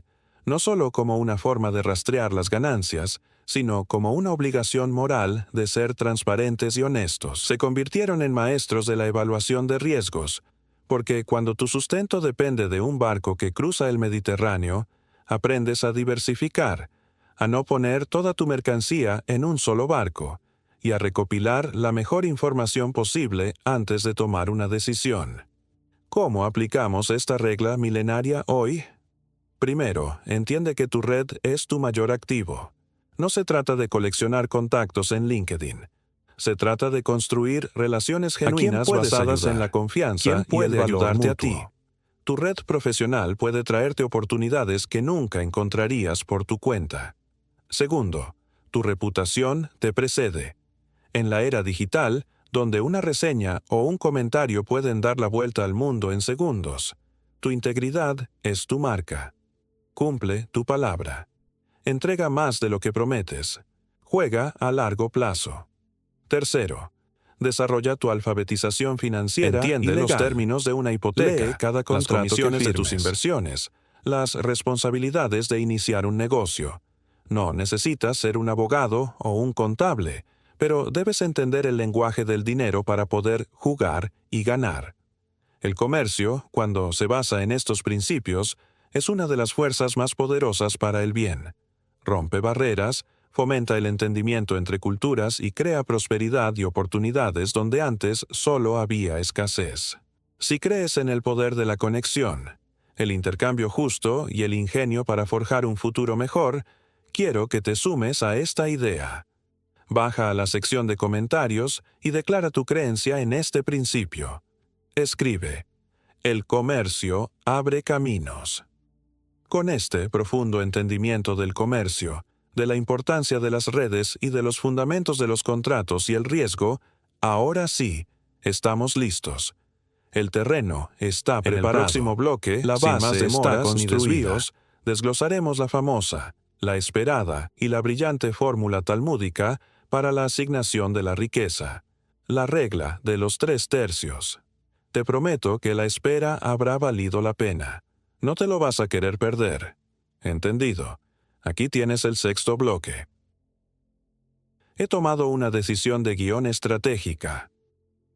no solo como una forma de rastrear las ganancias, sino como una obligación moral de ser transparentes y honestos. Se convirtieron en maestros de la evaluación de riesgos, porque cuando tu sustento depende de un barco que cruza el Mediterráneo, aprendes a diversificar, a no poner toda tu mercancía en un solo barco, y a recopilar la mejor información posible antes de tomar una decisión. ¿Cómo aplicamos esta regla milenaria hoy? Primero, entiende que tu red es tu mayor activo. No se trata de coleccionar contactos en LinkedIn. Se trata de construir relaciones genuinas basadas en la confianza ¿Quién puede y el valor ayudarte a mutuo. Tu red profesional puede traerte oportunidades que nunca encontrarías por tu cuenta. Segundo, tu reputación te precede. En la era digital, donde una reseña o un comentario pueden dar la vuelta al mundo en segundos, tu integridad es tu marca. Cumple tu palabra. Entrega más de lo que prometes. Juega a largo plazo. Tercero, desarrolla tu alfabetización financiera. Entiende los términos de una hipoteca, Lee cada contrato, las comisiones de tus firmes. inversiones, las responsabilidades de iniciar un negocio. No necesitas ser un abogado o un contable, pero debes entender el lenguaje del dinero para poder jugar y ganar. El comercio, cuando se basa en estos principios, es una de las fuerzas más poderosas para el bien. Rompe barreras, fomenta el entendimiento entre culturas y crea prosperidad y oportunidades donde antes solo había escasez. Si crees en el poder de la conexión, el intercambio justo y el ingenio para forjar un futuro mejor, quiero que te sumes a esta idea. Baja a la sección de comentarios y declara tu creencia en este principio. Escribe: el comercio abre caminos. Con este profundo entendimiento del comercio, de la importancia de las redes y de los fundamentos de los contratos y el riesgo, ahora sí, estamos listos. El terreno está preparado. En el próximo bloque, la base sin más está demoras ni construida. desvíos, Desglosaremos la famosa, la esperada y la brillante fórmula talmúdica para la asignación de la riqueza, la regla de los 3 tercios. Te prometo que la espera habrá valido la pena. No te lo vas a querer perder. Entendido. Aquí tienes el sexto bloque. He tomado una decisión de guión estratégica.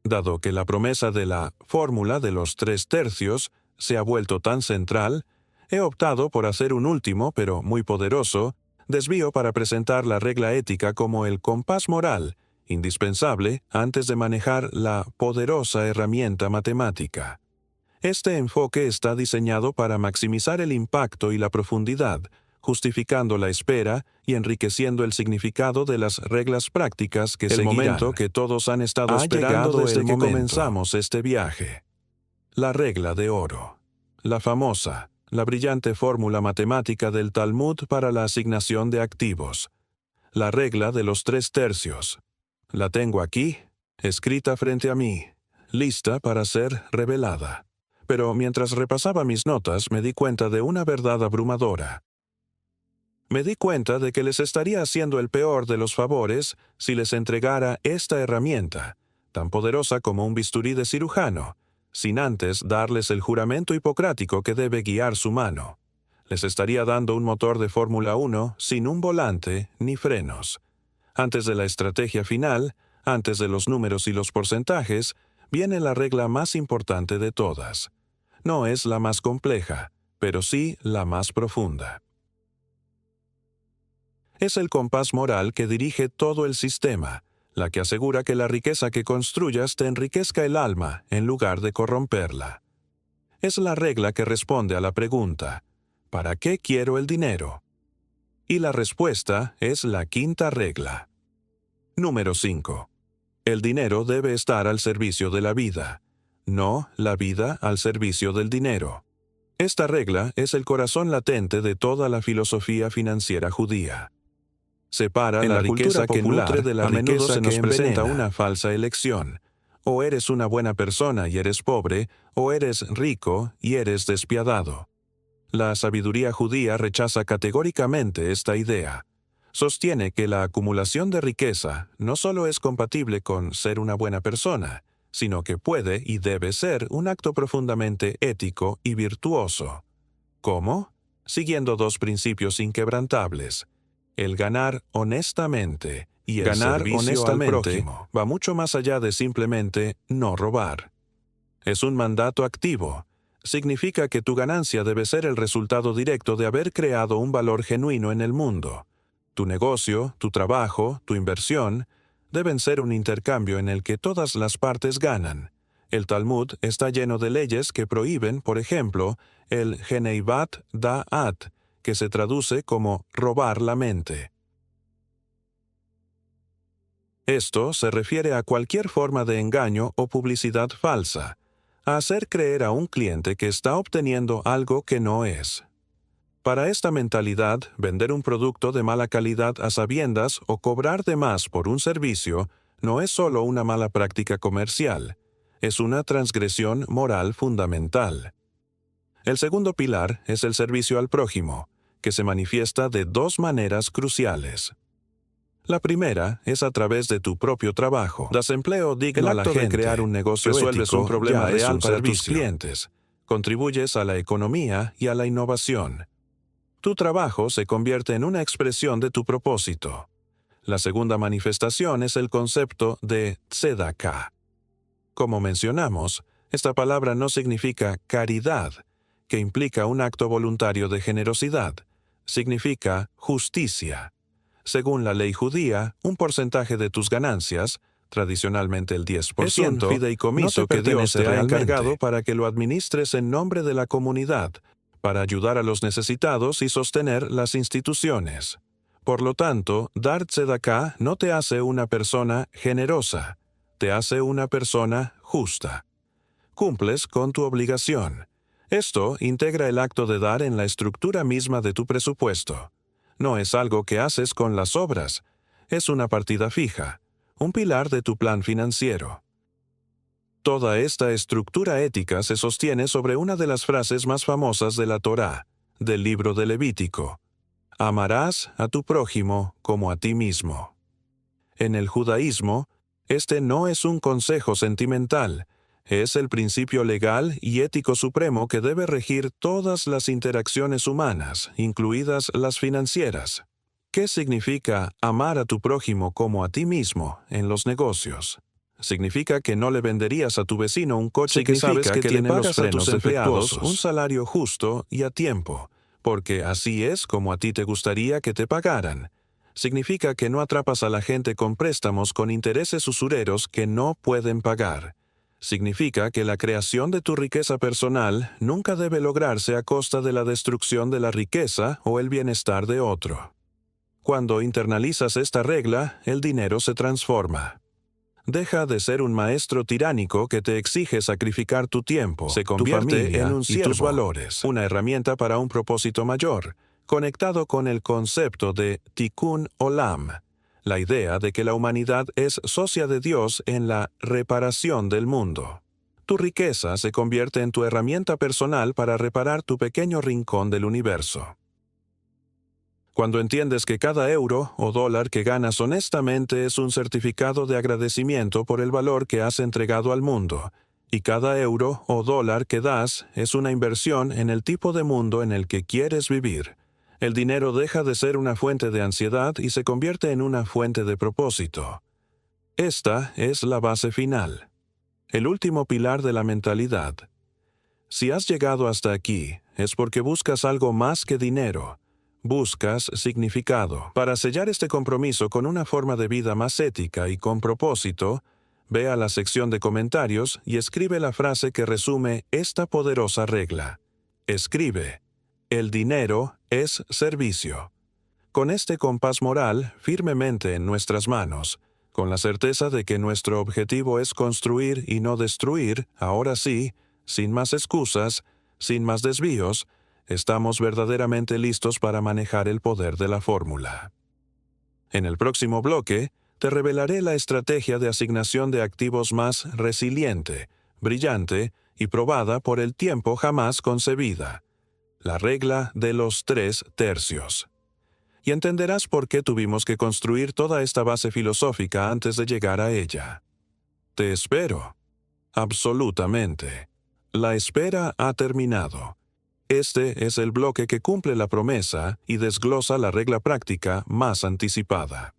Dado que la promesa de la fórmula de los 3/3 se ha vuelto tan central, he optado por hacer un último, pero muy poderoso, desvío para presentar la regla ética como el compás moral, indispensable antes de manejar la poderosa herramienta matemática. Este enfoque está diseñado para maximizar el impacto y la profundidad, justificando la espera y enriqueciendo el significado de las reglas prácticas que seguirán. El momento que todos han estado esperando desde que comenzamos este viaje. La regla de oro. La famosa, la brillante fórmula matemática del Talmud para la asignación de activos. La regla de los 3/3. La tengo aquí, escrita frente a mí, lista para ser revelada. Pero mientras repasaba mis notas me di cuenta de una verdad abrumadora. Me di cuenta de que les estaría haciendo el peor de los favores si les entregara esta herramienta, tan poderosa como un bisturí de cirujano, sin antes darles el juramento hipocrático que debe guiar su mano. Les estaría dando un motor de Fórmula 1 sin un volante ni frenos. Antes de la estrategia final, antes de los números y los porcentajes, viene la regla más importante de todas. No es la más compleja, pero sí la más profunda. Es el compás moral que dirige todo el sistema, la que asegura que la riqueza que construyas te enriquezca el alma en lugar de corromperla. Es la regla que responde a la pregunta, ¿para qué quiero el dinero? Y la respuesta es la quinta regla. Número 5. El dinero debe estar al servicio de la vida, no la vida al servicio del dinero. Esta regla es el corazón latente de toda la filosofía financiera judía. Separa la riqueza que nutre de la riqueza que nos presenta una falsa elección. O eres una buena persona y eres pobre, o eres rico y eres despiadado. La sabiduría judía rechaza categóricamente esta idea. Sostiene que la acumulación de riqueza no solo es compatible con ser una buena persona, sino que puede y debe ser un acto profundamente ético y virtuoso. ¿Cómo? Siguiendo dos principios inquebrantables. El ganar honestamente y el servicio al prójimo va mucho más allá de simplemente no robar. Es un mandato activo. Significa que tu ganancia debe ser el resultado directo de haber creado un valor genuino en el mundo. Tu negocio, tu trabajo, tu inversión deben ser un intercambio en el que todas las partes ganan. El Talmud está lleno de leyes que prohíben, por ejemplo, el Geneivat Da'at, que se traduce como robar la mente. Esto se refiere a cualquier forma de engaño o publicidad falsa, a hacer creer a un cliente que está obteniendo algo que no es. Para esta mentalidad, vender un producto de mala calidad a sabiendas o cobrar de más por un servicio no es solo una mala práctica comercial, es una transgresión moral fundamental. El segundo pilar es el servicio al prójimo, que se manifiesta de dos maneras cruciales. La primera es a través de tu propio trabajo. Das empleo digno a la gente. El acto de crear un negocio resuelves ético, un problema real para tus clientes. Contribuyes a la economía y a la innovación. Tu trabajo se convierte en una expresión de tu propósito. La segunda manifestación es el concepto de tzedakah. Como mencionamos, esta palabra no significa caridad, que implica un acto voluntario de generosidad. Significa justicia. Según la ley judía, un porcentaje de tus ganancias, tradicionalmente el 10%, es un fideicomiso que Dios te ha encargado para que lo administres en nombre de la comunidad, para ayudar a los necesitados y sostener las instituciones. Por lo tanto, dar tzedakah no te hace una persona generosa, te hace una persona justa. Cumples con tu obligación. Esto integra el acto de dar en la estructura misma de tu presupuesto. No es algo que haces con las obras, es una partida fija, un pilar de tu plan financiero. Toda esta estructura ética se sostiene sobre una de las frases más famosas de la Torá, del libro de Levítico. Amarás a tu prójimo como a ti mismo. En el judaísmo, este no es un consejo sentimental, Es el principio legal y ético supremo que debe regir todas las interacciones humanas, incluidas las financieras. ¿Qué significa amar a tu prójimo como a ti mismo en los negocios? Significa que no le venderías a tu vecino un coche que sabes que tiene los frenos defectuosos, un salario justo y a tiempo, porque así es como a ti te gustaría que te pagaran. Significa que no atrapas a la gente con préstamos con intereses usureros que no pueden pagar. Significa que la creación de tu riqueza personal nunca debe lograrse a costa de la destrucción de la riqueza o el bienestar de otro. Cuando internalizas esta regla, el dinero se transforma. Deja de ser un maestro tiránico que te exige sacrificar tu tiempo, se convierte en un siervo, y tus valores, una herramienta para un propósito mayor, conectado con el concepto de Tikkun Olam, la idea de que la humanidad es socia de Dios en la reparación del mundo. Tu riqueza se convierte en tu herramienta personal para reparar tu pequeño rincón del universo. Cuando entiendes que cada euro o dólar que ganas honestamente es un certificado de agradecimiento por el valor que has entregado al mundo, y cada euro o dólar que das es una inversión en el tipo de mundo en el que quieres vivir, el dinero deja de ser una fuente de ansiedad y se convierte en una fuente de propósito. Esta es la base final, el último pilar de la mentalidad. Si has llegado hasta aquí, es porque buscas algo más que dinero. Buscas significado. Para sellar este compromiso con una forma de vida más ética y con propósito, ve a la sección de comentarios y escribe la frase que resume esta poderosa regla. Escribe: el dinero es servicio. Con este compás moral firmemente en nuestras manos, con la certeza de que nuestro objetivo es construir y no destruir, ahora sí, sin más excusas, sin más desvíos, estamos verdaderamente listos para manejar el poder de la fórmula. En el próximo bloque, te revelaré la estrategia de asignación de activos más resiliente, brillante y probada por el tiempo jamás concebida. La regla de los 3 tercios. Y entenderás por qué tuvimos que construir toda esta base filosófica antes de llegar a ella. Te espero. Absolutamente. La espera ha terminado. Este es el bloque que cumple la promesa y desglosa la regla práctica más anticipada.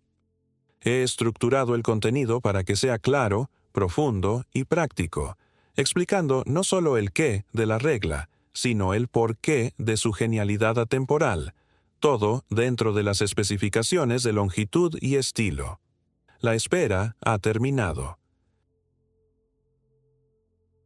He estructurado el contenido para que sea claro, profundo y práctico, explicando no solo el qué de la regla, sino el por qué de su genialidad atemporal, todo dentro de las especificaciones de longitud y estilo. La espera ha terminado.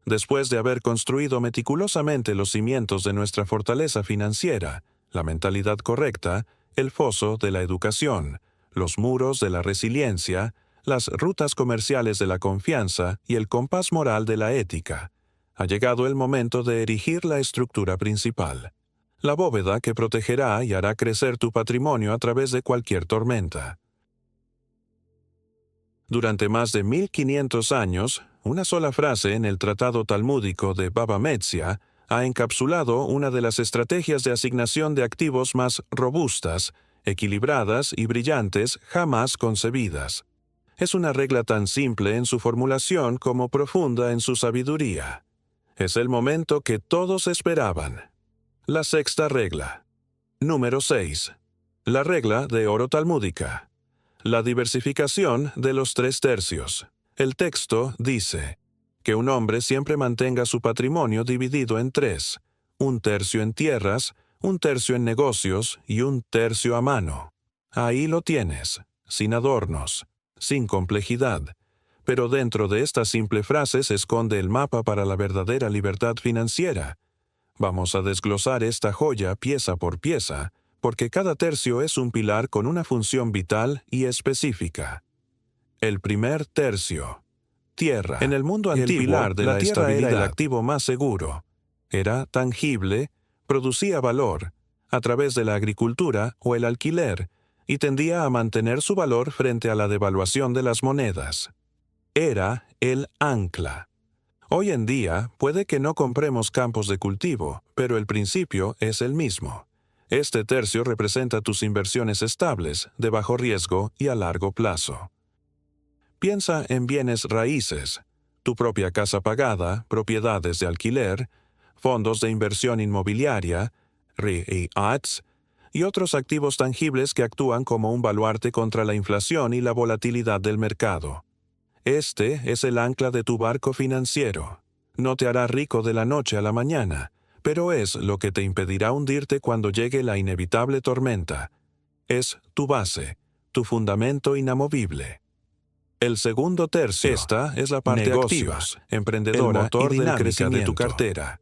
Después de haber construido meticulosamente los cimientos de nuestra fortaleza financiera, la mentalidad correcta, el foso de la educación, los muros de la resiliencia, las rutas comerciales de la confianza y el compás moral de la ética, ha llegado el momento de erigir la estructura principal, la bóveda que protegerá y hará crecer tu patrimonio a través de cualquier tormenta. Durante más de 1500 años, una sola frase en el tratado talmúdico de Baba Metzia ha encapsulado una de las estrategias de asignación de activos más robustas, equilibradas y brillantes jamás concebidas. Es una regla tan simple en su formulación como profunda en su sabiduría. Es el momento que todos esperaban. La sexta regla. Número 6. La regla de oro talmúdica. La diversificación de los 3 tercios. El texto dice que un hombre siempre mantenga su patrimonio dividido en 3, 1/3 en tierras, 1/3 en negocios y 1/3 a mano. Ahí lo tienes, sin adornos, sin complejidad. Pero dentro de esta simple frase se esconde el mapa para la verdadera libertad financiera. Vamos a desglosar esta joya pieza por pieza, porque cada tercio es un pilar con una función vital y específica. El primer tercio. Tierra. En el mundo antiguo, el pilar de la tierra era el activo más seguro. Era tangible, producía valor, a través de la agricultura o el alquiler, y tendía a mantener su valor frente a la devaluación de las monedas. Era el ancla. Hoy en día, puede que no compremos campos de cultivo, pero el principio es el mismo. Este tercio representa tus inversiones estables, de bajo riesgo y a largo plazo. Piensa en bienes raíces. tu propia casa pagada, propiedades de alquiler, fondos de inversión inmobiliaria, REITs, y otros activos tangibles que actúan como un baluarte contra la inflación y la volatilidad del mercado. Este es el ancla de tu barco financiero. No te hará rico de la noche a la mañana, pero es lo que te impedirá hundirte cuando llegue la inevitable tormenta. Es tu base, tu fundamento inamovible. El segundo tercio. Esta es la parte negocios, activa, emprendedora el motor y del dinámica de tu crecimiento. cartera.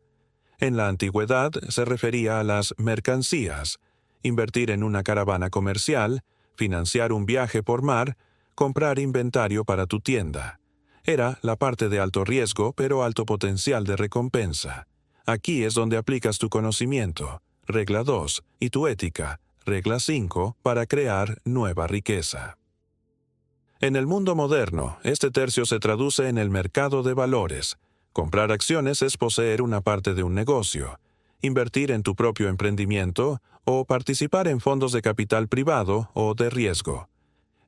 En la antigüedad se refería a las mercancías, invertir en una caravana comercial, financiar un viaje por mar, comprar inventario para tu tienda. Era la parte de alto riesgo pero alto potencial de recompensa. Aquí es donde aplicas tu conocimiento, regla 2, y tu ética, regla 5, para crear nueva riqueza. En el mundo moderno, este tercio se traduce en el mercado de valores. Comprar acciones es poseer una parte de un negocio, invertir en tu propio emprendimiento o participar en fondos de capital privado o de riesgo.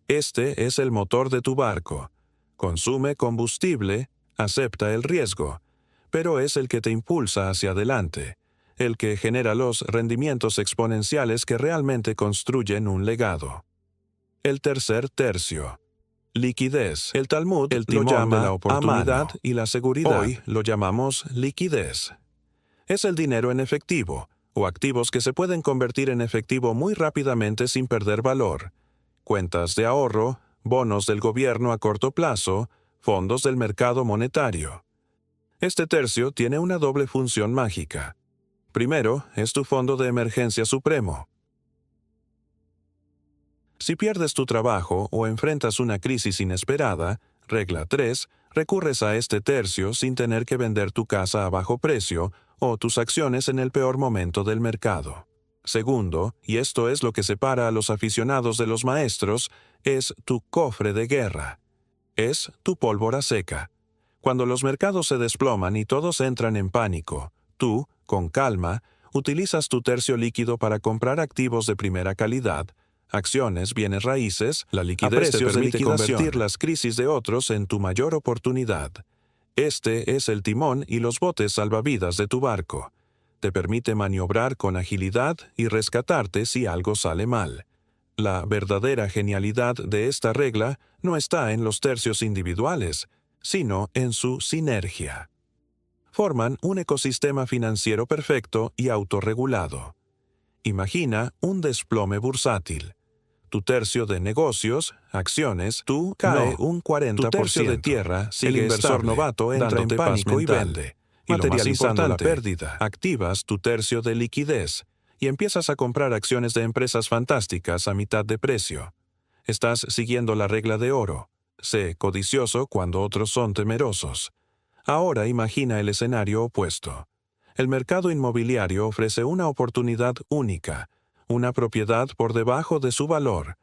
Este es el motor de tu barco. Consume combustible, acepta el riesgo, pero es el que te impulsa hacia adelante, el que genera los rendimientos exponenciales que realmente construyen un legado. El tercer tercio. Liquidez. El Talmud lo llama la oportunidad y la seguridad. Hoy lo llamamos liquidez. Es el dinero en efectivo, o activos que se pueden convertir en efectivo muy rápidamente sin perder valor. Cuentas de ahorro, bonos del gobierno a corto plazo, fondos del mercado monetario. Este tercio tiene una doble función mágica. Primero, es tu fondo de emergencia supremo. Si pierdes tu trabajo o enfrentas una crisis inesperada, regla 3, recurres a este tercio sin tener que vender tu casa a bajo precio o tus acciones en el peor momento del mercado. Segundo, y esto es lo que separa a los aficionados de los maestros, es tu cofre de guerra. Es tu pólvora seca. Cuando los mercados se desploman y todos entran en pánico, tú, con calma, utilizas tu tercio líquido para comprar activos de primera calidad, acciones, bienes raíces. La liquidez te permite convertir las crisis de otros en tu mayor oportunidad. Este es el timón y los botes salvavidas de tu barco. Te permite maniobrar con agilidad y rescatarte si algo sale mal. La verdadera genialidad de esta regla no está en los tercios individuales, sino en su sinergia. Forman un ecosistema financiero perfecto y autorregulado. Imagina un desplome bursátil. Tu tercio de negocios, acciones, cae un 40%. Tu tercio de tierra sigue el inversor estable, novato entra en pánico y vende. Y materializando la pérdida, activas tu tercio de liquidez y empiezas a comprar acciones de empresas fantásticas a mitad de precio. Estás siguiendo la regla de oro. Sé codicioso cuando otros son temerosos. Ahora imagina el escenario opuesto. El mercado inmobiliario ofrece una oportunidad única, una propiedad por debajo de su valor.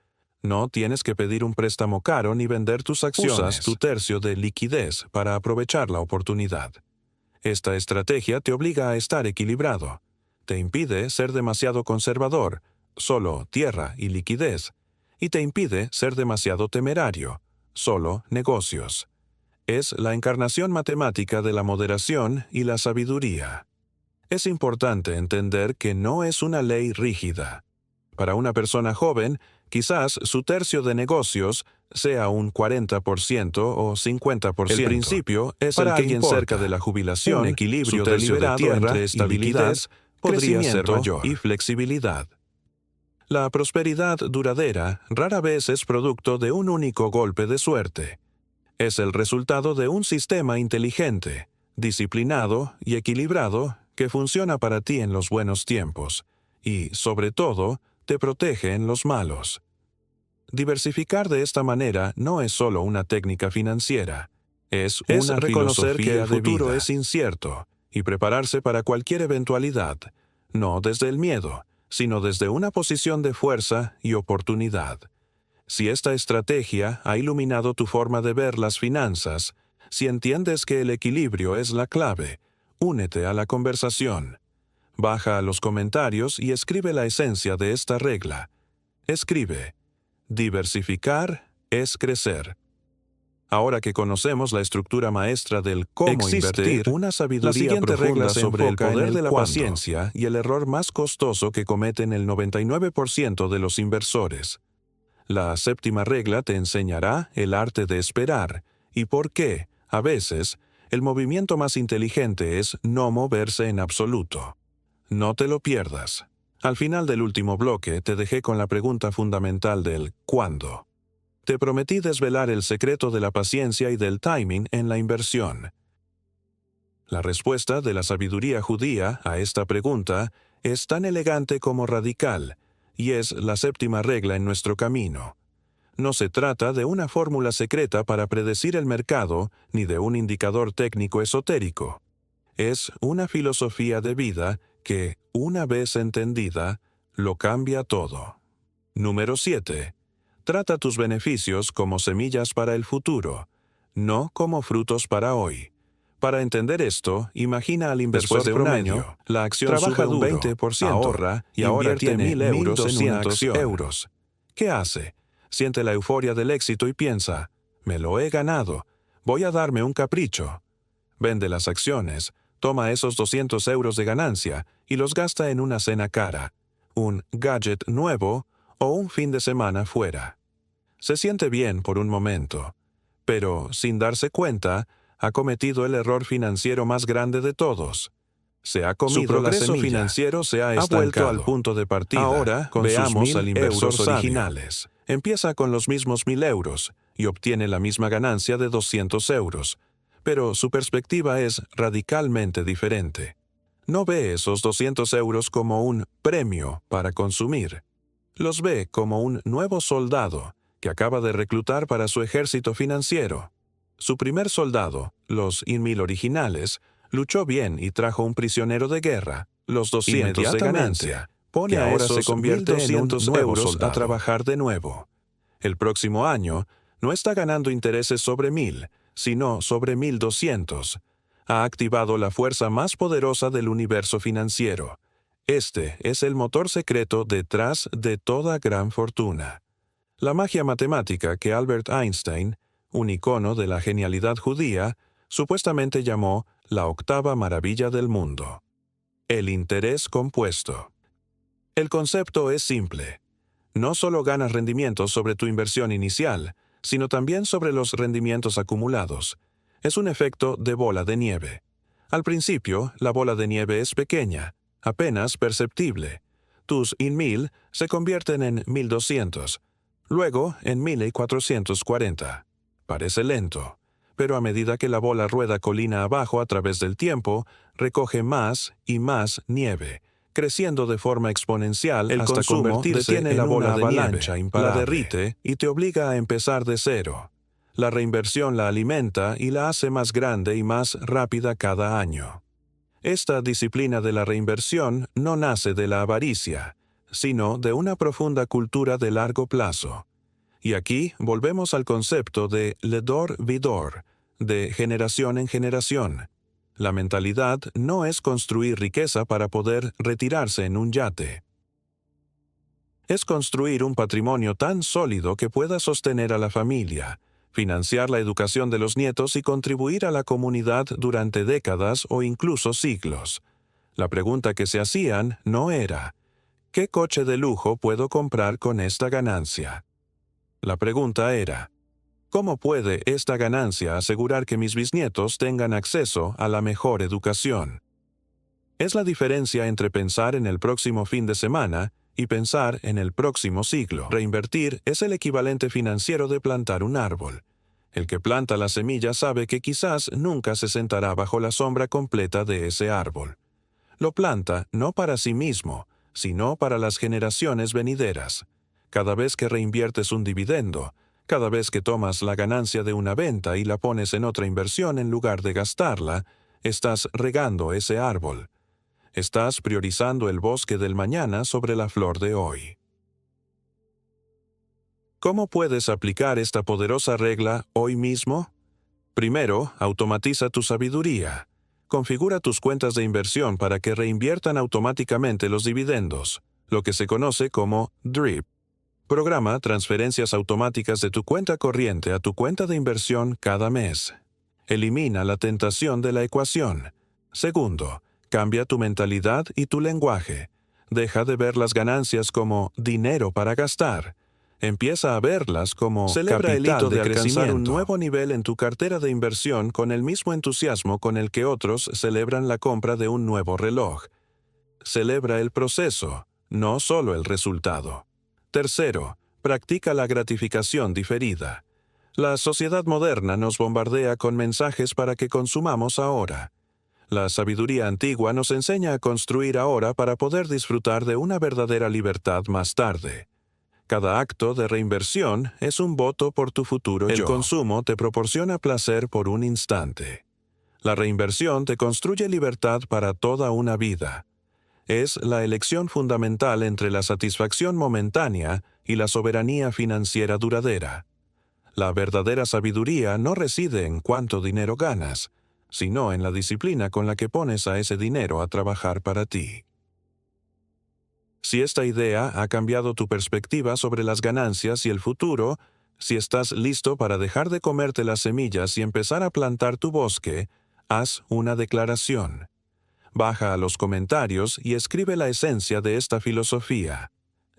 No tienes que pedir un préstamo caro ni vender tus acciones. Usas tu tercio de liquidez para aprovechar la oportunidad. Esta estrategia te obliga a estar equilibrado. Te impide ser demasiado conservador, solo tierra y liquidez, y te impide ser demasiado temerario, solo negocios. Es la encarnación matemática de la moderación y la sabiduría. Es importante entender que no es una ley rígida. Para una persona joven, quizás su tercio de negocios sea un 40% o 50%. El principio es para alguien cerca de la jubilación, un equilibrio deliberado entre estabilidad, podría ser mayor y flexibilidad. La prosperidad duradera rara vez es producto de un único golpe de suerte. Es el resultado de un sistema inteligente, disciplinado y equilibrado que funciona para ti en los buenos tiempos y, sobre todo, te protege en los malos. Diversificar de esta manera no es solo una técnica financiera, es una reconocer que el futuro es incierto y prepararse para cualquier eventualidad, no desde el miedo, sino desde una posición de fuerza y oportunidad. Si esta estrategia ha iluminado tu forma de ver las finanzas, si entiendes que el equilibrio es la clave, únete a la conversación. Baja a los comentarios y escribe la esencia de esta regla. Escribe: diversificar es crecer. Ahora que conocemos la estructura maestra del cómo invertir, una sabiduría la siguiente profunda regla se sobre el enfoca poder en el de la cuándo paciencia y el error más costoso que cometen el 99% de los inversores. La séptima regla te enseñará el arte de esperar y por qué, a veces, el movimiento más inteligente es no moverse en absoluto. No te lo pierdas. Al final del último bloque te dejé con la pregunta fundamental del ¿cuándo? Te prometí desvelar el secreto de la paciencia y del timing en la inversión. La respuesta de la sabiduría judía a esta pregunta es tan elegante como radical, y es la séptima regla en nuestro camino. No se trata de una fórmula secreta para predecir el mercado ni de un indicador técnico esotérico. Es una filosofía de vida que, una vez entendida, lo cambia todo. Número 7. Trata tus beneficios como semillas para el futuro, no como frutos para hoy. Para entender esto, imagina al inversor Después de un promedio. año, La acción trabaja sube un duro, 20%, ahorra y ahora invierte tiene 1.000 euros en una 1.200 acción. euros. ¿Qué hace? Siente la euforia del éxito y piensa, me lo he ganado, voy a darme un capricho. Vende las acciones, toma esos 200 euros de ganancia y los gasta en una cena cara, un gadget nuevo o un fin de semana fuera. Se siente bien por un momento, pero, sin darse cuenta, ha cometido el error financiero más grande de todos. Se ha comido Su progreso la semilla. financiero se ha Ha vuelto al estancado. punto de partida. Ahora, con veamos sus al 1.000 inversor euros sabio. originales. Empieza con los mismos 1.000 euros y obtiene la misma ganancia de 200 euros. Pero su perspectiva es radicalmente diferente. No ve esos 200 euros como un premio para consumir. Los ve como un nuevo soldado que acaba de reclutar para su ejército financiero. Su primer soldado, los 1.000 originales, luchó bien y trajo un prisionero de guerra, los 200 de Inmediatamente, ganancia. Pone que a ahora esos se convierte en un 1.200 nuevo euros soldado. a trabajar de nuevo. El próximo año no está ganando intereses sobre 1.000, sino sobre 1.200. Ha activado la fuerza más poderosa del universo financiero. Este es el motor secreto detrás de toda gran fortuna. La magia matemática que Albert Einstein, un icono de la genialidad judía, supuestamente llamó la octava maravilla del mundo. El interés compuesto. El concepto es simple. No solo ganas rendimientos sobre tu inversión inicial, sino también sobre los rendimientos acumulados. Es un efecto de bola de nieve. Al principio, la bola de nieve es pequeña, apenas perceptible. Tus 1.000 se convierten en 1.200, luego en 1.440. Parece lento, pero a medida que la bola rueda colina abajo a través del tiempo, recoge más y más nieve, creciendo de forma exponencial El hasta consumo convertirse detiene en la una bola de avalancha nieve, imparable. la La derrite y te obliga a empezar de cero. La reinversión la alimenta y la hace más grande y más rápida cada año. Esta disciplina de la reinversión no nace de la avaricia, sino de una profunda cultura de largo plazo. Y aquí volvemos al concepto de le d'or vidor, de generación en generación. La mentalidad no es construir riqueza para poder retirarse en un yate. Es construir un patrimonio tan sólido que pueda sostener a la familia, financiar la educación de los nietos y contribuir a la comunidad durante décadas o incluso siglos. La pregunta que se hacían no era, ¿qué coche de lujo puedo comprar con esta ganancia? La pregunta era, ¿cómo puede esta ganancia asegurar que mis bisnietos tengan acceso a la mejor educación? Es la diferencia entre pensar en el próximo fin de semana y pensar en el próximo siglo. Reinvertir es el equivalente financiero de plantar un árbol. El que planta la semilla sabe que quizás nunca se sentará bajo la sombra completa de ese árbol. Lo planta no para sí mismo, sino para las generaciones venideras. Cada vez que reinviertes un dividendo, cada vez que tomas la ganancia de una venta y la pones en otra inversión en lugar de gastarla, estás regando ese árbol. Estás priorizando el bosque del mañana sobre la flor de hoy. ¿Cómo puedes aplicar esta poderosa regla hoy mismo? Primero, automatiza tu sabiduría. Configura tus cuentas de inversión para que reinviertan automáticamente los dividendos, lo que se conoce como DRIP. Programa transferencias automáticas de tu cuenta corriente a tu cuenta de inversión cada mes. Elimina la tentación de la ecuación. Segundo, cambia tu mentalidad y tu lenguaje. Deja de ver las ganancias como dinero para gastar. Empieza a verlas como Celebra el capital hito de alcanzar un crecimiento. nuevo nivel en tu cartera de inversión con el mismo entusiasmo con el que otros celebran la compra de un nuevo reloj. Celebra el proceso, no solo el resultado. Tercero, practica la gratificación diferida. La sociedad moderna nos bombardea con mensajes para que consumamos ahora. La sabiduría antigua nos enseña a construir ahora para poder disfrutar de una verdadera libertad más tarde. Cada acto de reinversión es un voto por tu futuro yo. El consumo te proporciona placer por un instante. La reinversión te construye libertad para toda una vida. Es la elección fundamental entre la satisfacción momentánea y la soberanía financiera duradera. La verdadera sabiduría no reside en cuánto dinero ganas, sino en la disciplina con la que pones a ese dinero a trabajar para ti. Si esta idea ha cambiado tu perspectiva sobre las ganancias y el futuro, si estás listo para dejar de comerte las semillas y empezar a plantar tu bosque, haz una declaración. Baja a los comentarios y escribe la esencia de esta filosofía.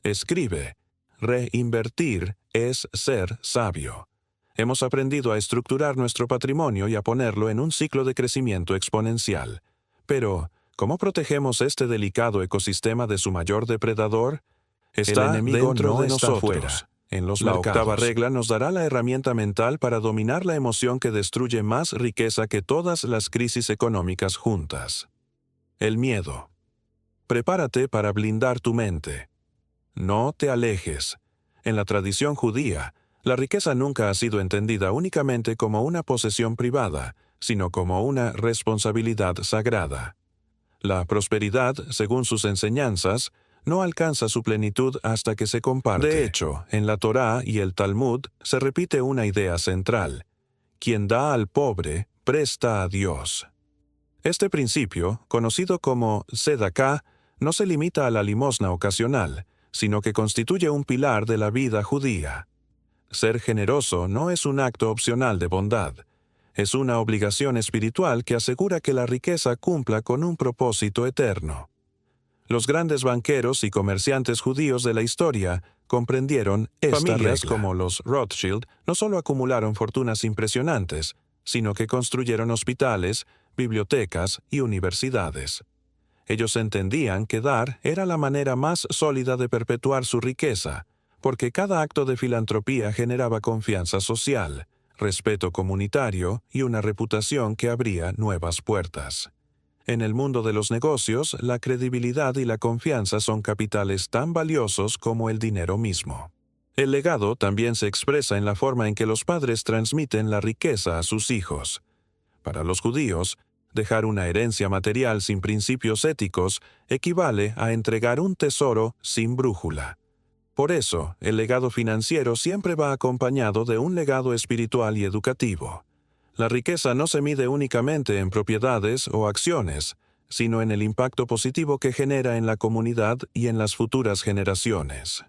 Escribe: reinvertir es ser sabio. Hemos aprendido a estructurar nuestro patrimonio y a ponerlo en un ciclo de crecimiento exponencial. Pero, ¿cómo protegemos este delicado ecosistema de su mayor depredador? Está El enemigo dentro no de está nosotros. fuera, en los La mercados. octava regla nos dará la herramienta mental para dominar la emoción que destruye más riqueza que todas las crisis económicas juntas. El miedo. Prepárate para blindar tu mente. No te alejes. En la tradición judía, la riqueza nunca ha sido entendida únicamente como una posesión privada, sino como una responsabilidad sagrada. La prosperidad, según sus enseñanzas, no alcanza su plenitud hasta que se comparte. De hecho, en la Torá y el Talmud se repite una idea central: quien da al pobre, presta a Dios. Este principio, conocido como Sedaká, no se limita a la limosna ocasional, sino que constituye un pilar de la vida judía. Ser generoso no es un acto opcional de bondad. Es una obligación espiritual que asegura que la riqueza cumpla con un propósito eterno. Los grandes banqueros y comerciantes judíos de la historia comprendieron esta Familias regla. Como los Rothschild no solo acumularon fortunas impresionantes, sino que construyeron hospitales, bibliotecas y universidades. Ellos entendían que dar era la manera más sólida de perpetuar su riqueza, porque cada acto de filantropía generaba confianza social, respeto comunitario y una reputación que abría nuevas puertas. En el mundo de los negocios, la credibilidad y la confianza son capitales tan valiosos como el dinero mismo. El legado también se expresa en la forma en que los padres transmiten la riqueza a sus hijos. Para los judíos, dejar una herencia material sin principios éticos equivale a entregar un tesoro sin brújula. Por eso, el legado financiero siempre va acompañado de un legado espiritual y educativo. La riqueza no se mide únicamente en propiedades o acciones, sino en el impacto positivo que genera en la comunidad y en las futuras generaciones.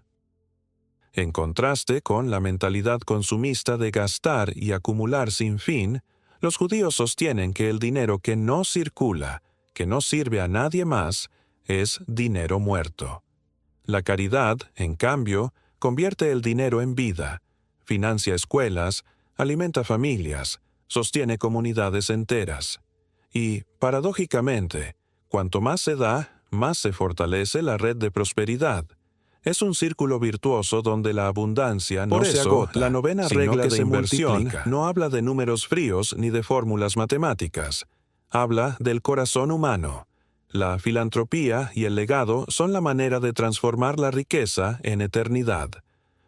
En contraste con la mentalidad consumista de gastar y acumular sin fin, los judíos sostienen que el dinero que no circula, que no sirve a nadie más, es dinero muerto. La caridad, en cambio, convierte el dinero en vida, financia escuelas, alimenta familias, sostiene comunidades enteras. Y, paradójicamente, cuanto más se da, más se fortalece la red de prosperidad. Es un círculo virtuoso donde la abundancia no se agota. La novena regla de inversión no habla de números fríos ni de fórmulas matemáticas. Habla del corazón humano. La filantropía y el legado son la manera de transformar la riqueza en eternidad.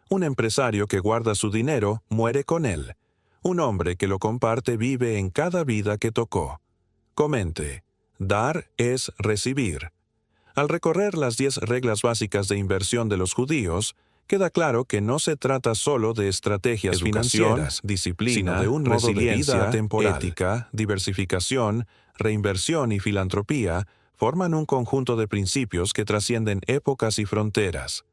Un empresario que guarda su dinero muere con él. Un hombre que lo comparte vive en cada vida que tocó. Comente: dar es recibir. Al recorrer las 10 reglas básicas de inversión de los judíos, queda claro que no se trata solo de estrategias financieras, disciplina, sino de un modo de vida temporal. Ética, diversificación, reinversión y filantropía forman un conjunto de principios que trascienden épocas y fronteras.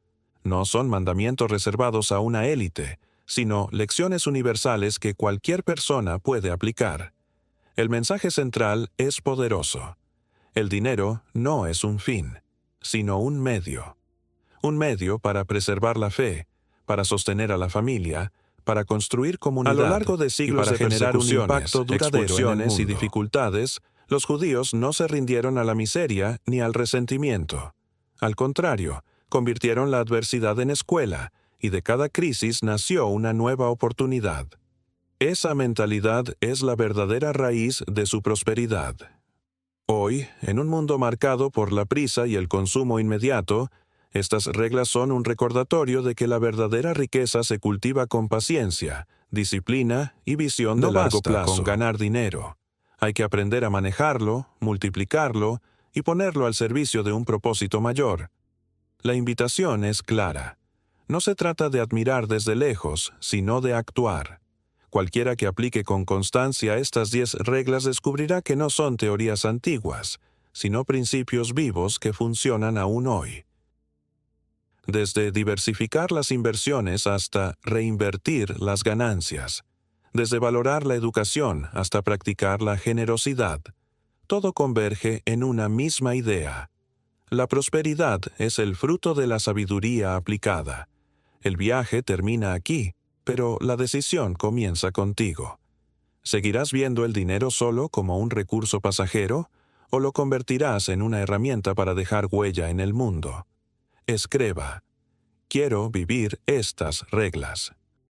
no son mandamientos reservados a una élite, sino lecciones universales que cualquier persona puede aplicar. El mensaje central es poderoso. El dinero no es un fin, sino un medio. Un medio para preservar la fe, para sostener a la familia, para construir comunidad. A lo largo de siglos para de generar un impacto duradero en el expulsiones y mundo. dificultades, los judíos no se rindieron a la miseria ni al resentimiento. Al contrario, convirtieron la adversidad en escuela, y de cada crisis nació una nueva oportunidad. Esa mentalidad es la verdadera raíz de su prosperidad. Hoy, en un mundo marcado por la prisa y el consumo inmediato, estas reglas son un recordatorio de que la verdadera riqueza se cultiva con paciencia, disciplina y visión de largo plazo. Con ganar dinero. Hay que aprender a manejarlo, multiplicarlo y ponerlo al servicio de un propósito mayor. La invitación es clara. No se trata de admirar desde lejos, sino de actuar. Cualquiera que aplique con constancia estas 10 reglas descubrirá que no son teorías antiguas, sino principios vivos que funcionan aún hoy. Desde diversificar las inversiones hasta reinvertir las ganancias. Desde valorar la educación hasta practicar la generosidad. Todo converge en una misma idea. La prosperidad es el fruto de la sabiduría aplicada. El viaje termina aquí, pero la decisión comienza contigo. ¿Seguirás viendo el dinero solo como un recurso pasajero o lo convertirás en una herramienta para dejar huella en el mundo? Escriba: quiero vivir estas reglas.